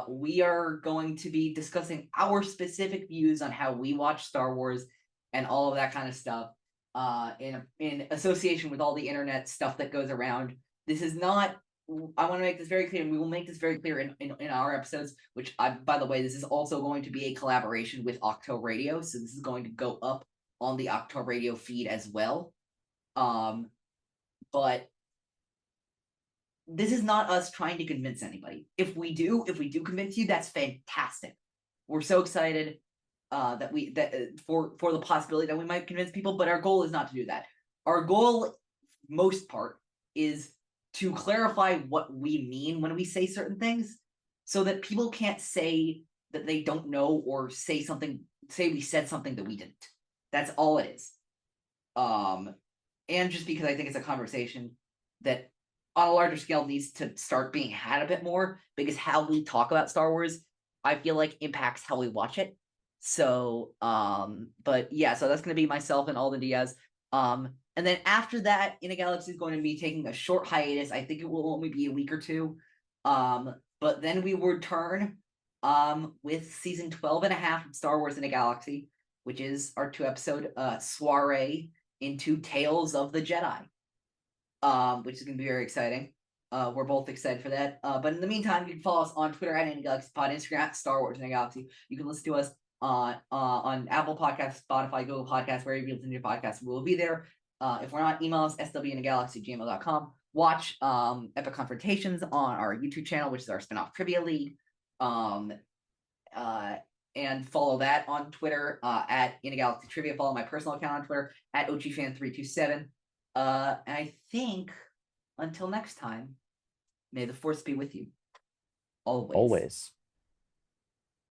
We are going to be discussing our specific views on how we watch Star Wars and all of that kind of stuff, in association with all the internet stuff that goes around. This is not, I want to make this very clear, and we will make this very clear in our episodes, which, by the way, this is also going to be a collaboration with Ahch-To Radio, so this is going to go up on the Ahch-To Radio feed as well. But this is not us trying to convince anybody. If we do convince you, that's fantastic. We're so excited for the possibility that we might convince people, but our goal is not to do that. Our goal, most part, is to clarify what we mean when we say certain things, so that people can't say that they don't know or say we said something that we didn't. That's all it is. And just because I think it's a conversation that on a larger scale needs to start being had a bit more, because how we talk about Star Wars, I feel like, impacts how we watch it. So, but yeah, so that's going to be myself and Alden Diaz. And then after that, In a Galaxy is going to be taking a short hiatus. I think it will only be a week or 2. But then we will return with season 12 and a half of Star Wars in a Galaxy, which is our 2-episode soiree into Tales of the Jedi. Which is gonna be very exciting. We're both excited for that. But in the meantime, you can follow us on Twitter at @InAGalaxyPod, Instagram at Star Wars in a Galaxy. You can listen to us on Apple Podcasts, Spotify, Google Podcasts, wherever you listen to your podcasts. We'll be there. If we're not, email us swinagalaxy@gmail.com. Watch Epic Confrontations on our YouTube channel, which is our spinoff Trivia League. And follow that on Twitter at InAGalaxy Trivia. Follow my personal account on Twitter at OGFan327. I think until next time, may the force be with you. Always. Always.